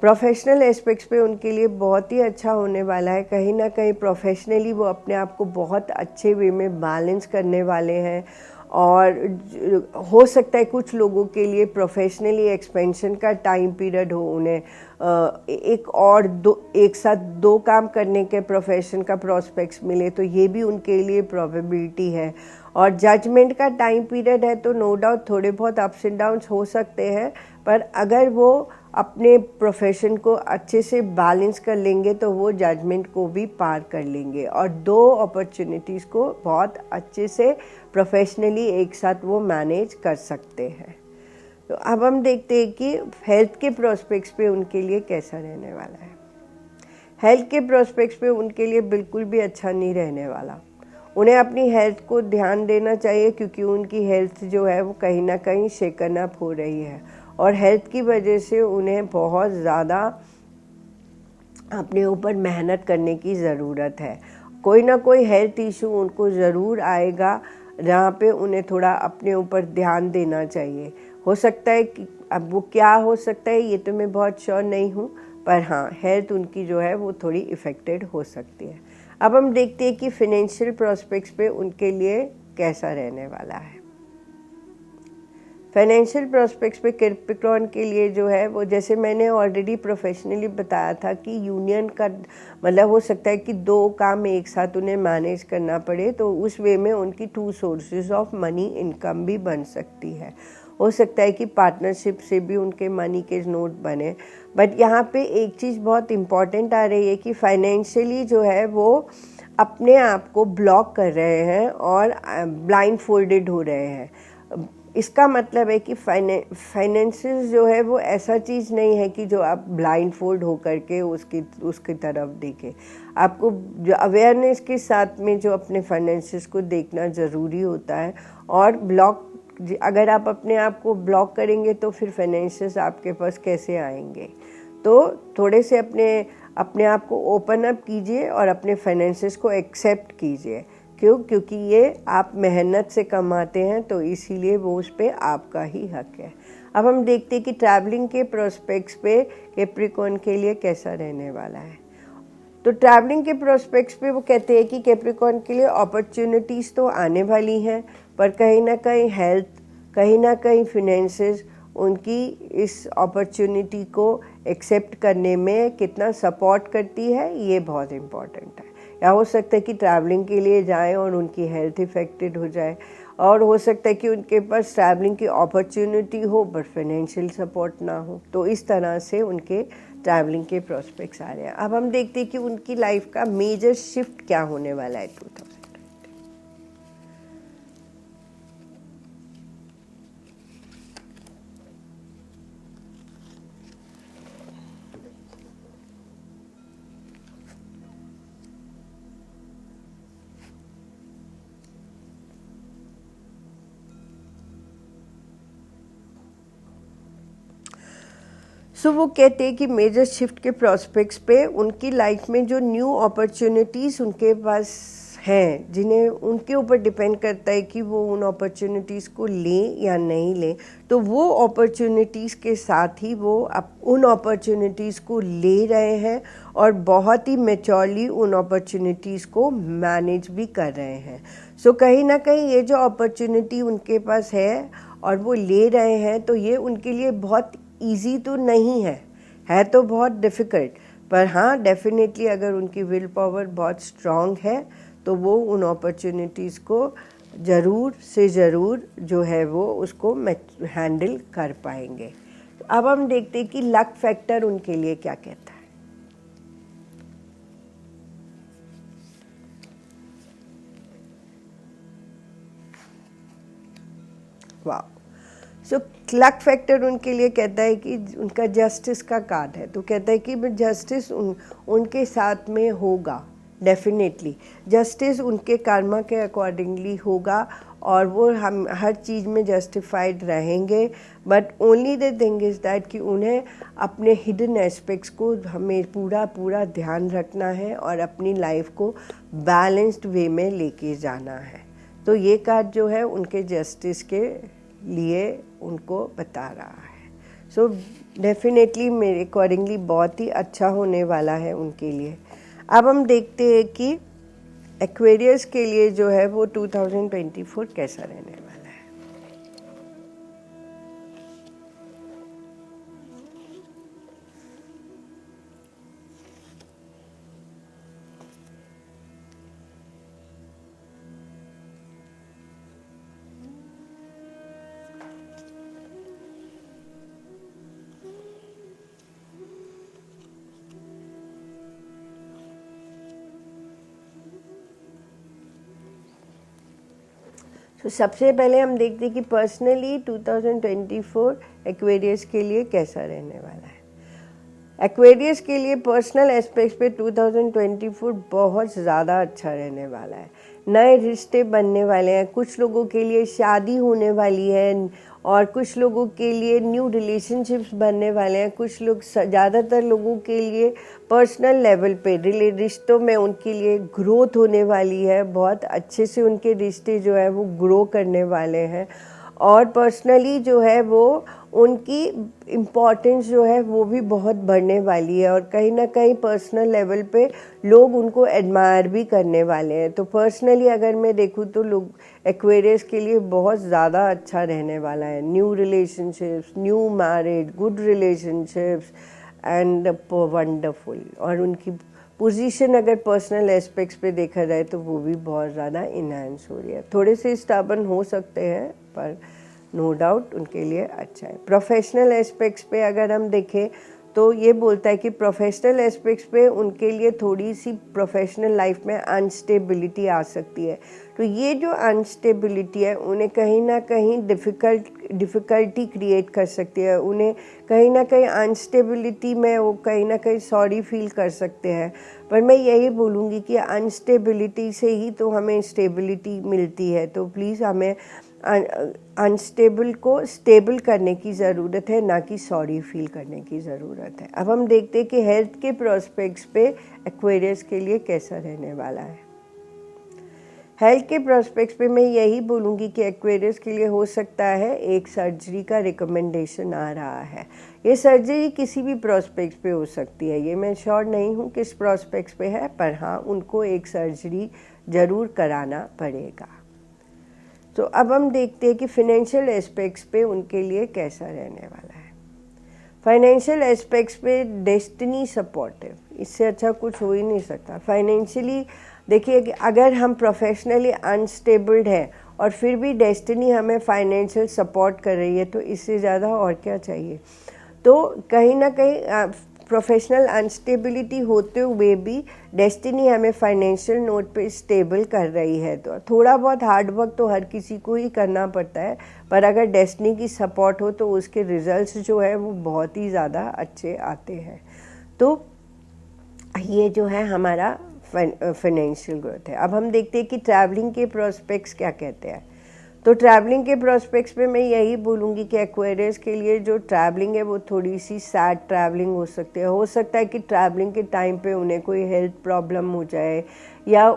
[SPEAKER 1] प्रोफेशनल एस्पेक्ट्स पे उनके लिए बहुत ही अच्छा होने वाला है। कहीं ना कहीं प्रोफेशनली वो अपने आप को बहुत अच्छे वे में बैलेंस करने वाले हैं, और हो सकता है कुछ लोगों के लिए प्रोफेशनली एक्सपेंशन का टाइम पीरियड हो, उन्हें एक साथ दो काम करने के प्रोफेशन का प्रॉस्पेक्ट्स मिले, तो ये भी उनके लिए प्रोबेबिलिटी है। और जजमेंट का टाइम पीरियड है तो नो डाउट थोड़े बहुत अप्स एंड डाउन्स हो सकते हैं, पर अगर वो अपने प्रोफेशन को अच्छे से बैलेंस कर लेंगे तो वो जजमेंट को भी पार कर लेंगे और दो अपॉर्चुनिटीज़ को बहुत अच्छे से प्रोफेशनली एक साथ वो मैनेज कर सकते हैं। तो अब हम देखते हैं कि हेल्थ के प्रोस्पेक्ट्स पे उनके लिए कैसा रहने वाला है। हेल्थ के प्रोस्पेक्ट्स पे उनके लिए बिल्कुल भी अच्छा नहीं रहने वाला। उन्हें अपनी हेल्थ को ध्यान देना चाहिए, क्योंकि उनकी हेल्थ जो है वो कहीं ना कहीं शेकन अप हो रही है, और हेल्थ की वजह से उन्हें बहुत ज़्यादा अपने ऊपर मेहनत करने की ज़रूरत है। कोई ना कोई हेल्थ इशू उनको ज़रूर आएगा, जहाँ पे उन्हें थोड़ा अपने ऊपर ध्यान देना चाहिए। हो सकता है कि अब वो क्या हो सकता है ये तो मैं बहुत श्योर नहीं हूँ, पर हाँ हेल्थ उनकी जो है वो थोड़ी इफ़ेक्टेड हो सकती है। अब हम देखते हैं कि फिनेंशियल प्रॉस्पेक्ट्स पे उनके लिए कैसा रहने वाला है। फाइनेंशियल प्रॉस्पेक्ट्स पे कैप्रिकॉर्न के लिए जो है वो, जैसे मैंने ऑलरेडी प्रोफेशनली बताया था कि यूनियन का मतलब हो सकता है कि दो काम एक साथ उन्हें मैनेज करना पड़े, तो उस वे में उनकी 2 सोर्सेज ऑफ मनी इनकम भी बन सकती है। हो सकता है कि पार्टनरशिप से भी उनके मनी के नोट बने, बट यहाँ पे एक चीज़ बहुत इम्पॉर्टेंट आ रही है कि फाइनेंशियली जो है वो अपने आप को ब्लॉक कर रहे हैं और ब्लाइंड फोल्डेड हो रहे हैं। इसका मतलब है कि फाइनेंसेस जो है वो ऐसा चीज़ नहीं है कि जो आप ब्लाइंड फोल्ड होकर के उसकी तरफ देखें। आपको जो अवेयरनेस के साथ में जो अपने फाइनेंसेस को देखना ज़रूरी होता है, और अगर आप अपने आप को ब्लॉक करेंगे तो फिर फाइनेंसेस आपके पास कैसे आएंगे। तो थोड़े से अपने आप को ओपन अप कीजिए और अपने फाइनेंसेस को एक्सेप्ट कीजिए। क्योंकि ये आप मेहनत से कमाते हैं, तो इसीलिए वो उस पर आपका ही हक है। अब हम देखते हैं कि ट्रैवलिंग के प्रोस्पेक्ट्स पे कैप्रिकॉर्न के लिए कैसा रहने वाला है। तो ट्रैवलिंग के प्रोस्पेक्ट्स पे वो कहते हैं कि कैप्रिकॉर्न के लिए अपॉर्चुनिटीज़ तो आने वाली हैं, पर कहीं ना कहीं हेल्थ, कहीं ना कहीं फिनेंसेस उनकी इस अपॉर्चुनिटी को एक्सेप्ट करने में कितना सपोर्ट करती है, ये बहुत इम्पॉर्टेंट है। या हो सकता है कि ट्रैवलिंग के लिए जाएं और उनकी हेल्थ इफ़ेक्टेड हो जाए, और हो सकता है कि उनके पास ट्रैवलिंग की अपॉर्चुनिटी हो बट फाइनेंशियल सपोर्ट ना हो। तो इस तरह से उनके ट्रैवलिंग के प्रोस्पेक्ट्स आ रहे हैं। अब हम देखते हैं कि उनकी लाइफ का मेजर शिफ्ट क्या होने वाला है 2000। सो वो कहते हैं कि मेजर शिफ्ट के प्रोस्पेक्ट्स पे उनकी लाइफ में जो न्यू अपॉर्चुनिटीज़ उनके पास हैं, जिन्हें उनके ऊपर डिपेंड करता है कि वो उन अपॉर्चुनिटीज़ को लें या नहीं लें, तो वो अपॉर्चुनिटीज़ के साथ ही वो उन अपॉर्चुनिटीज़ को ले रहे हैं और बहुत ही मैच्योरली उन अपॉर्चुनिटीज़ को मैनेज भी कर रहे हैं। सो कहीं ना कहीं ये जो अपॉर्चुनिटी उनके पास है और वो ले रहे हैं, तो ये उनके लिए बहुत ईजी तो नहीं है तो बहुत डिफ़िकल्ट, पर हाँ डेफिनेटली अगर उनकी विल पावर बहुत स्ट्रॉन्ग है तो वो उन अपॉर्चुनिटीज़ को ज़रूर से ज़रूर जो है वो उसको हैंडल कर पाएंगे। अब हम देखते हैं कि लक फैक्टर उनके लिए क्या कहता है। वाह, सो लक फैक्टर उनके लिए कहता है कि उनका जस्टिस का कार्ड है, तो कहता है कि जस्टिस उनके साथ में होगा। डेफिनेटली जस्टिस उनके कर्मा के अकॉर्डिंगली होगा और वो हम हर चीज़ में जस्टिफाइड रहेंगे। But only the thing is that कि उन्हें अपने हिडन एस्पेक्ट्स को हमें पूरा ध्यान रखना है और अपनी लाइफ को बैलेंस्ड वे में लेके जाना है। तो ये कार्ड जो है उनके जस्टिस के लिए उनको बता रहा है। सो डेफिनेटली मेरे अकॉर्डिंगली बहुत ही अच्छा होने वाला है उनके लिए। अब हम देखते हैं कि एक्वेरियस के लिए जो है वो 2024 कैसा रहने वाला है। तो सबसे पहले हम देखते हैं कि पर्सनली 2024 एक्वेरियस के लिए कैसा रहने वाला है। एक्वेरियस के लिए पर्सनल एस्पेक्ट्स पे 2024 बहुत ज़्यादा अच्छा रहने वाला है। नए रिश्ते बनने वाले हैं, कुछ लोगों के लिए शादी होने वाली है और कुछ लोगों के लिए न्यू रिलेशनशिप्स बनने वाले हैं। कुछ लोग, ज़्यादातर लोगों के लिए पर्सनल लेवल पे रिश्तों में उनके लिए ग्रोथ होने वाली है। बहुत अच्छे से उनके रिश्ते जो है वो ग्रो करने वाले हैं और पर्सनली जो है वो उनकी इम्पोर्टेंस जो है वो भी बहुत बढ़ने वाली है और कहीं ना कहीं पर्सनल लेवल पे लोग उनको एडमायर भी करने वाले हैं। तो पर्सनली अगर मैं देखूँ तो लोग एक्वेरियस के लिए बहुत ज़्यादा अच्छा रहने वाला है। New relationships, new married, good relationships and wonderful. और उनकी पोजीशन अगर पर्सनल एस्पेक्ट्स पे देखा जाए तो वो भी बहुत ज़्यादा इन्हांस हो रही है। थोड़े से स्टबर्न हो सकते हैं पर नो डाउट उनके लिए अच्छा है। प्रोफेशनल एस्पेक्ट्स पे अगर हम देखें तो ये बोलता है कि प्रोफेशनल एस्पेक्ट्स पे उनके लिए थोड़ी सी प्रोफेशनल लाइफ में अनस्टेबिलिटी आ सकती है। तो ये जो अनस्टेबिलिटी है उन्हें कहीं ना कहीं डिफ़िकल्टी क्रिएट कर सकती है। उन्हें कहीं ना कहीं अनस्टेबिलिटी में वो कहीं ना कहीं सॉरी फील कर सकते हैं। पर मैं यही बोलूँगी कि अनस्टेबिलिटी से ही तो हमें स्टेबिलिटी मिलती है। तो प्लीज़ हमें अनस्टेबल को स्टेबल करने की ज़रूरत है, ना कि सॉरी फील करने की ज़रूरत है। अब हम देखते हैं कि हेल्थ के प्रोस्पेक्ट्स पे एक्वेरियस के लिए कैसा रहने वाला है। हेल्थ के प्रोस्पेक्ट्स पे मैं यही बोलूँगी कि एक्वेरियस के लिए हो सकता है एक सर्जरी का रिकमेंडेशन आ रहा है। ये सर्जरी किसी भी प्रोस्पेक्ट्स पे हो सकती है, ये मैं श्योर नहीं हूँ किस प्रोस्पेक्ट्स पे है, पर हाँ उनको एक सर्जरी ज़रूर कराना पड़ेगा। तो अब हम देखते हैं कि फिनेंशियल एस्पेक्ट्स पे उनके लिए कैसा रहने वाला है। फाइनेंशियल एस्पेक्ट्स पे डेस्टिनी सपोर्टिव, इससे अच्छा कुछ हो ही नहीं सकता। फाइनेंशियली देखिए कि अगर हम प्रोफेशनली अनस्टेबल्ड हैं और फिर भी डेस्टिनी हमें फाइनेंशियल सपोर्ट कर रही है, तो इससे ज़्यादा और क्या चाहिए। तो कहीं ना कहीं प्रोफेशनल अनस्टेबिलिटी होते हुए भी डेस्टिनी हमें फाइनेंशियल नोट पे स्टेबल कर रही है। तो थोड़ा बहुत हार्ड वर्क तो हर किसी को ही करना पड़ता है, पर अगर डेस्टिनी की सपोर्ट हो तो उसके रिजल्ट्स जो है वो बहुत ही ज़्यादा अच्छे आते हैं। तो ये जो है हमारा फाइनेंशियल ग्रोथ है। अब हम देखते हैं कि ट्रैवलिंग के प्रोस्पेक्ट्स क्या कहते हैं। तो ट्रैवलिंग के प्रोस्पेक्ट्स पे मैं यही बोलूँगी कि एक्वेरियस के लिए जो ट्रैवलिंग है वो थोड़ी सी सैड ट्रैवलिंग हो सकती है। हो सकता है कि ट्रैवलिंग के टाइम पे उन्हें कोई हेल्थ प्रॉब्लम हो जाए, या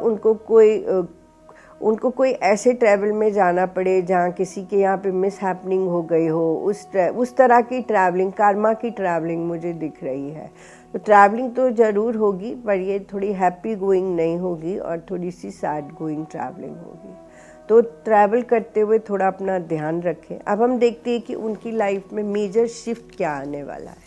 [SPEAKER 1] उनको कोई ऐसे ट्रैवल में जाना पड़े जहाँ किसी के यहाँ पे मिस हैपनिंग हो गई हो। उस तरह की ट्रैवलिंग, कर्मा की ट्रैवलिंग मुझे दिख रही है। तो ट्रैवलिंग तो ज़रूर होगी, पर ये थोड़ी हैप्पी गोइंग नहीं होगी और थोड़ी सी सैड गोइंग ट्रैवलिंग होगी। तो ट्रैवल करते हुए थोड़ा अपना ध्यान रखें। अब हम देखते हैं कि उनकी लाइफ में मेजर शिफ्ट क्या आने वाला है।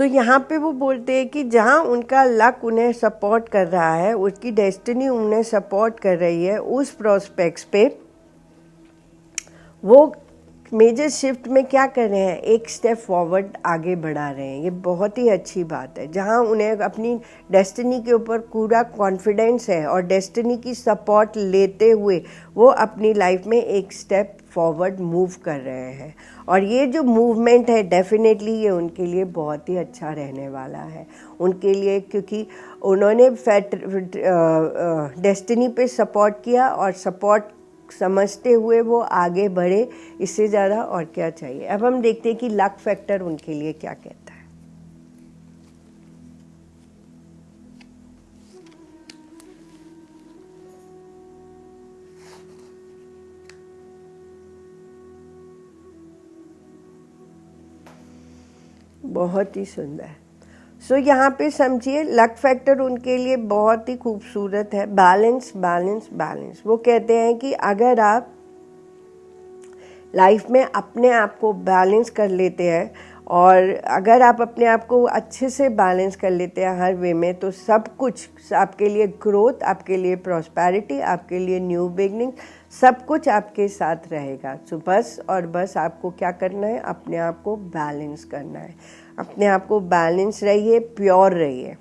[SPEAKER 1] यहाँ पे वो बोलते हैं कि जहाँ उनका लक उन्हें सपोर्ट कर रहा है, उसकी डेस्टिनी उन्हें सपोर्ट कर रही है, उस प्रोस्पेक्ट्स पे वो मेजर शिफ्ट में क्या कर रहे हैं, एक स्टेप फॉरवर्ड आगे बढ़ा रहे हैं। ये बहुत ही अच्छी बात है। जहाँ उन्हें अपनी डेस्टिनी के ऊपर पूरा कॉन्फिडेंस है और डेस्टिनी की सपोर्ट लेते हुए वो अपनी लाइफ में एक स्टेप फॉरवर्ड मूव कर रहे हैं। और ये जो मूवमेंट है डेफिनेटली ये उनके लिए बहुत ही अच्छा रहने वाला है उनके लिए, क्योंकि उन्होंने डेस्टिनी पे सपोर्ट किया और सपोर्ट समझते हुए वो आगे बढ़े। इससे ज़्यादा और क्या चाहिए। अब हम देखते हैं कि लक फैक्टर उनके लिए क्या कहता है। बहुत ही सुंदर। यहाँ पे समझिए लक फैक्टर उनके लिए बहुत ही खूबसूरत है। Balance balance balance. वो कहते हैं कि अगर आप लाइफ में अपने आप को बैलेंस कर लेते हैं और अगर आप अपने आप को अच्छे से बैलेंस कर लेते हैं हर वे में, तो सब कुछ आपके लिए ग्रोथ, आपके लिए प्रॉस्पेरिटी, आपके लिए न्यू बिगनिंग, सब कुछ आपके साथ रहेगा। तो बस और बस आपको क्या करना है, अपने आप को बैलेंस करना है। अपने आप को बैलेंस रहिए, प्योर रहिए,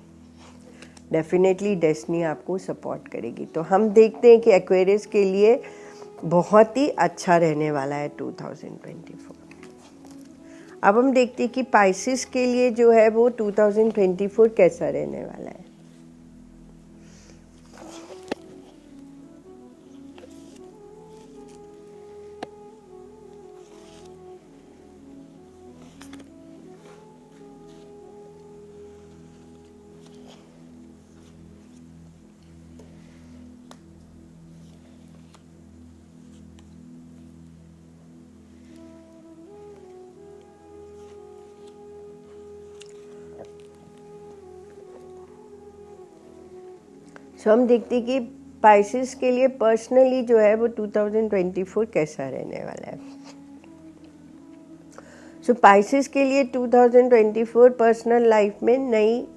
[SPEAKER 1] डेफिनेटली डेस्टिनी आपको सपोर्ट करेगी। तो हम देखते हैं कि एक्वेरियस के लिए बहुत ही अच्छा रहने वाला है 2024। अब हम देखते हैं कि पाइसेस के लिए जो है वो 2024 कैसा रहने वाला है। हम देखते हैं कि पाइसेस के लिए पर्सनली जो है वो 2024 कैसा रहने वाला है। पाइसेस के लिए 2024 पर्सनल लाइफ में नई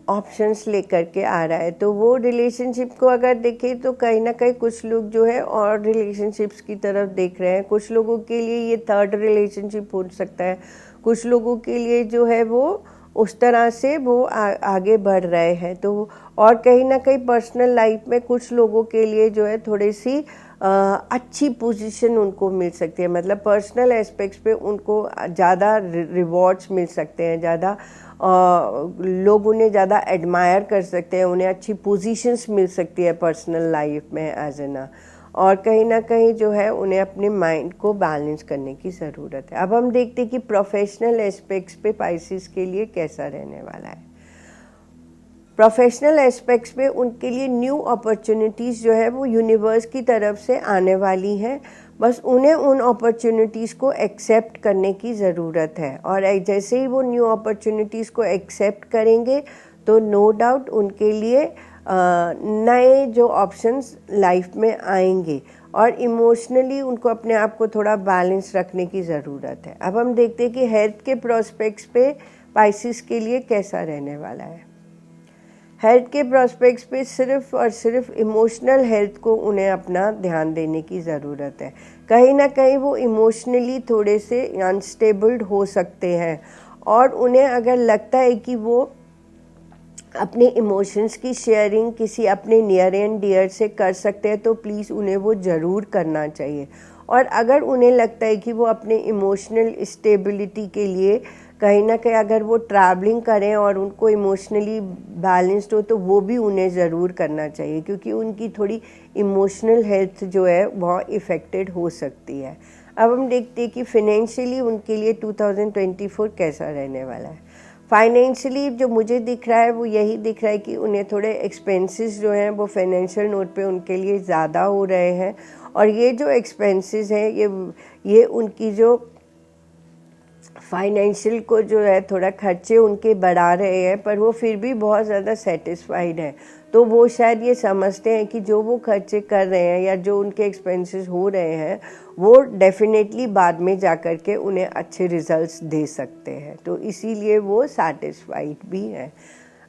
[SPEAKER 1] ऑप्शंस लेकर के आ रहा है। तो वो रिलेशनशिप को अगर देखें तो कहीं ना कहीं कुछ लोग जो है और रिलेशनशिप्स की तरफ देख रहे हैं। कुछ लोगों के लिए ये थर्ड रिलेशनशिप हो सकता है, कुछ लोगों के लिए जो है वो उस तरह से वो आगे बढ़ रहे हैं। तो और कहीं ना कहीं पर्सनल लाइफ में कुछ लोगों के लिए जो है थोड़ी सी अच्छी पोजीशन उनको मिल सकती है। मतलब पर्सनल एस्पेक्ट्स पे उनको ज़्यादा रिवॉर्ड्स मिल सकते हैं, ज़्यादा लोग उन्हें ज़्यादा एडमायर कर सकते हैं, उन्हें अच्छी पोजीशंस मिल सकती है पर्सनल लाइफ में एज एन। और कहीं ना कहीं जो है उन्हें अपने माइंड को बैलेंस करने की ज़रूरत है। अब हम देखते हैं कि प्रोफेशनल एस्पेक्ट्स पे पाइसेस के लिए कैसा रहने वाला है। प्रोफेशनल एस्पेक्ट्स में उनके लिए न्यू अपॉर्चुनिटीज़ जो है वो यूनिवर्स की तरफ से आने वाली हैं। बस उन्हें उन अपॉर्चुनिटीज़ को एक्सेप्ट करने की ज़रूरत है। और जैसे ही वो न्यू अपॉर्चुनिटीज़ को एक्सेप्ट करेंगे तो नो डाउट उनके लिए नए जो ऑप्शंस लाइफ में आएंगे। और इमोशनली उनको अपने आप को थोड़ा बैलेंस रखने की ज़रूरत है। अब हम देखते हैं कि हेल्थ के प्रोस्पेक्ट्स पे पाइसेस के लिए कैसा रहने वाला है। हेल्थ के प्रोस्पेक्ट्स पे सिर्फ और सिर्फ इमोशनल हेल्थ को उन्हें अपना ध्यान देने की ज़रूरत है। कहीं ना कहीं वो इमोशनली थोड़े से अनस्टेबल्ड हो सकते हैं और उन्हें अगर लगता है कि वो अपने इमोशंस की शेयरिंग किसी अपने नियर एंड डियर से कर सकते हैं तो प्लीज़ उन्हें वो ज़रूर करना चाहिए। और अगर उन्हें लगता है कि वो अपने इमोशनल स्टेबिलिटी के लिए कहीं ना कहीं अगर वो ट्रैवलिंग करें और उनको इमोशनली बैलेंस्ड हो तो वो भी उन्हें ज़रूर करना चाहिए, क्योंकि उनकी थोड़ी इमोशनल हेल्थ जो है वह इफ़ेक्टेड हो सकती है। अब हम देखते हैं कि फिनेंशियली उनके लिए 2024 कैसा रहने वाला है। फाइनेंशियली जो मुझे दिख रहा है वो यही दिख रहा है कि उन्हें थोड़े एक्सपेंसेस जो हैं वो फाइनेंशियल नोट पे उनके लिए ज़्यादा हो रहे हैं। और ये जो एक्सपेंसेस हैं ये उनकी जो फाइनेंशियल को जो है थोड़ा खर्चे उनके बढ़ा रहे हैं, पर वो फिर भी बहुत ज़्यादा सेटिस्फाइड है। तो वो शायद ये समझते हैं कि जो वो खर्चे कर रहे हैं या जो उनके एक्सपेंसेस हो रहे हैं वो डेफिनेटली बाद में जा कर के उन्हें अच्छे रिजल्ट्स दे सकते हैं, तो इसीलिए वो सेटिस्फाइड भी हैं।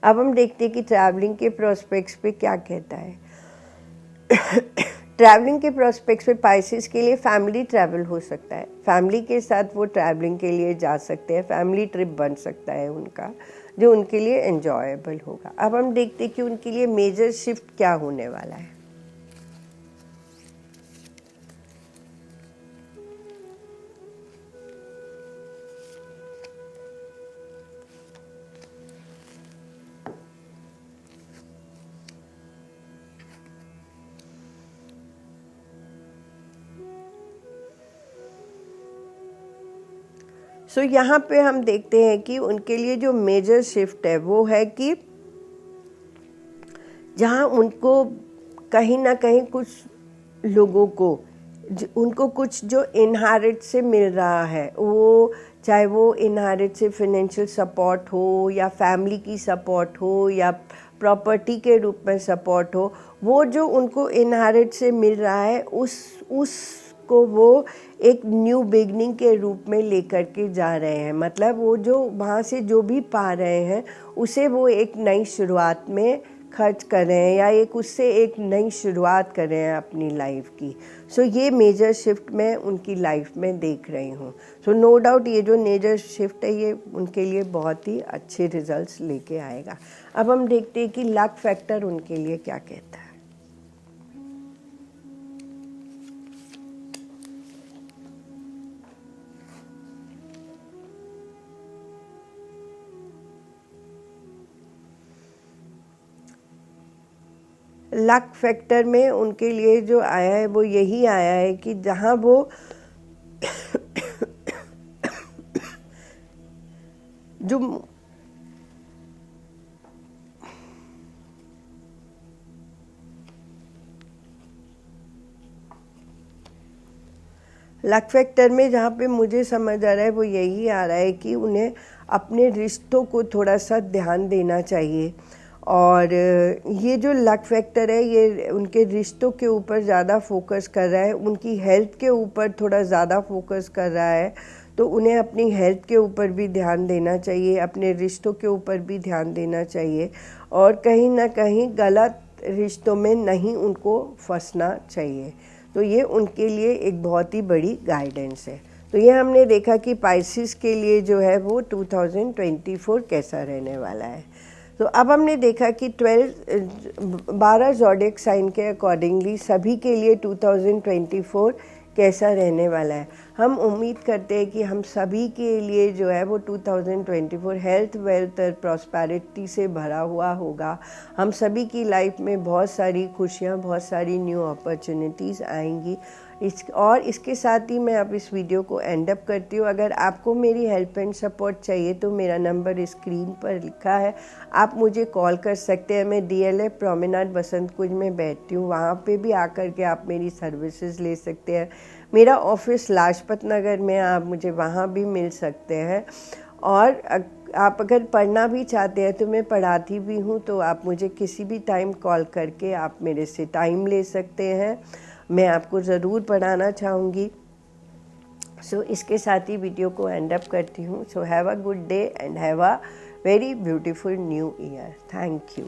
[SPEAKER 1] अब हम देखते हैं कि ट्रैवलिंग के प्रोस्पेक्ट्स पे क्या कहता है। ट्रैवलिंग के प्रोस्पेक्ट्स पे पाइसेस के लिए फैमिली ट्रैवल हो सकता है। फैमिली के साथ वो ट्रैवलिंग के लिए जा सकते हैं, फैमिली ट्रिप बन सकता है उनका, जो उनके लिए एन्जॉयबल होगा। अब हम देखते हैं कि उनके लिए मेजर शिफ्ट क्या होने वाला है। सो यहाँ पे हम देखते हैं कि उनके लिए जो मेजर शिफ्ट है वो है कि जहाँ उनको कहीं ना कहीं कुछ लोगों को उनको कुछ जो इनहेरिट से मिल रहा है, वो चाहे वो इनहेरिट से फाइनेंशियल सपोर्ट हो या फैमिली की सपोर्ट हो या प्रॉपर्टी के रूप में सपोर्ट हो, वो जो उनको इनहेरिट से मिल रहा है उसको वो एक न्यू बिगनिंग के रूप में लेकर के जा रहे हैं। मतलब वो जो वहाँ से जो भी पा रहे हैं उसे वो एक नई शुरुआत में खर्च कर रहे हैं या उससे एक नई शुरुआत कर रहे हैं अपनी लाइफ की। सो ये मेजर शिफ्ट मैं उनकी लाइफ में देख रही हूँ। सो नो डाउट ये जो मेजर शिफ्ट है ये उनके लिए बहुत ही अच्छे रिजल्ट्स लेके आएगा। अब हम देखते हैं कि लक फैक्टर उनके लिए क्या कहता है। लक फैक्टर में उनके लिए जो आया है वो यही आया है कि जहाँ वो जो लक फैक्टर में जहाँ पे मुझे समझ आ रहा है वो यही आ रहा है कि उन्हें अपने रिश्तों को थोड़ा सा ध्यान देना चाहिए। और ये जो लक फैक्टर है ये उनके रिश्तों के ऊपर ज़्यादा फोकस कर रहा है, उनकी हेल्थ के ऊपर थोड़ा ज़्यादा फोकस कर रहा है। तो उन्हें अपनी हेल्थ के ऊपर भी ध्यान देना चाहिए, अपने रिश्तों के ऊपर भी ध्यान देना चाहिए और कहीं ना कहीं गलत रिश्तों में नहीं उनको फंसना चाहिए। तो ये उनके लिए एक बहुत ही बड़ी गाइडेंस है। तो ये हमने देखा कि पाइसेस के लिए जो है वो 2024 कैसा रहने वाला है। तो अब हमने देखा कि 12 ज़ोडिएक साइन के अकॉर्डिंगली सभी के लिए 2024 कैसा रहने वाला है। हम उम्मीद करते हैं कि हम सभी के लिए जो है वो 2024 हेल्थ, वेल्थ और प्रॉस्पेरिटी से भरा हुआ होगा। हम सभी की लाइफ में बहुत सारी खुशियाँ, बहुत सारी न्यू अपॉर्चुनिटीज़ आएंगी। इसके साथ ही मैं अब इस वीडियो को एंड अप करती हूँ। अगर आपको मेरी हेल्प एंड सपोर्ट चाहिए तो मेरा नंबर स्क्रीन पर लिखा है, आप मुझे कॉल कर सकते हैं। मैं DLF प्रोमेनाड बसंत कुंज में बैठती हूँ, वहाँ पे भी आकर के आप मेरी सर्विसेज ले सकते हैं। मेरा ऑफिस लाजपत नगर में, आप मुझे वहाँ भी मिल सकते हैं। और आप अगर पढ़ना भी चाहते हैं तो मैं पढ़ाती भी हूँ, तो आप मुझे किसी भी टाइम कॉल करके आप मेरे से टाइम ले सकते हैं, मैं आपको ज़रूर पढ़ाना चाहूँगी। सो इसके साथ ही वीडियो को एंड अप करती हूँ। So have a good day and have a very beautiful new year. Thank you.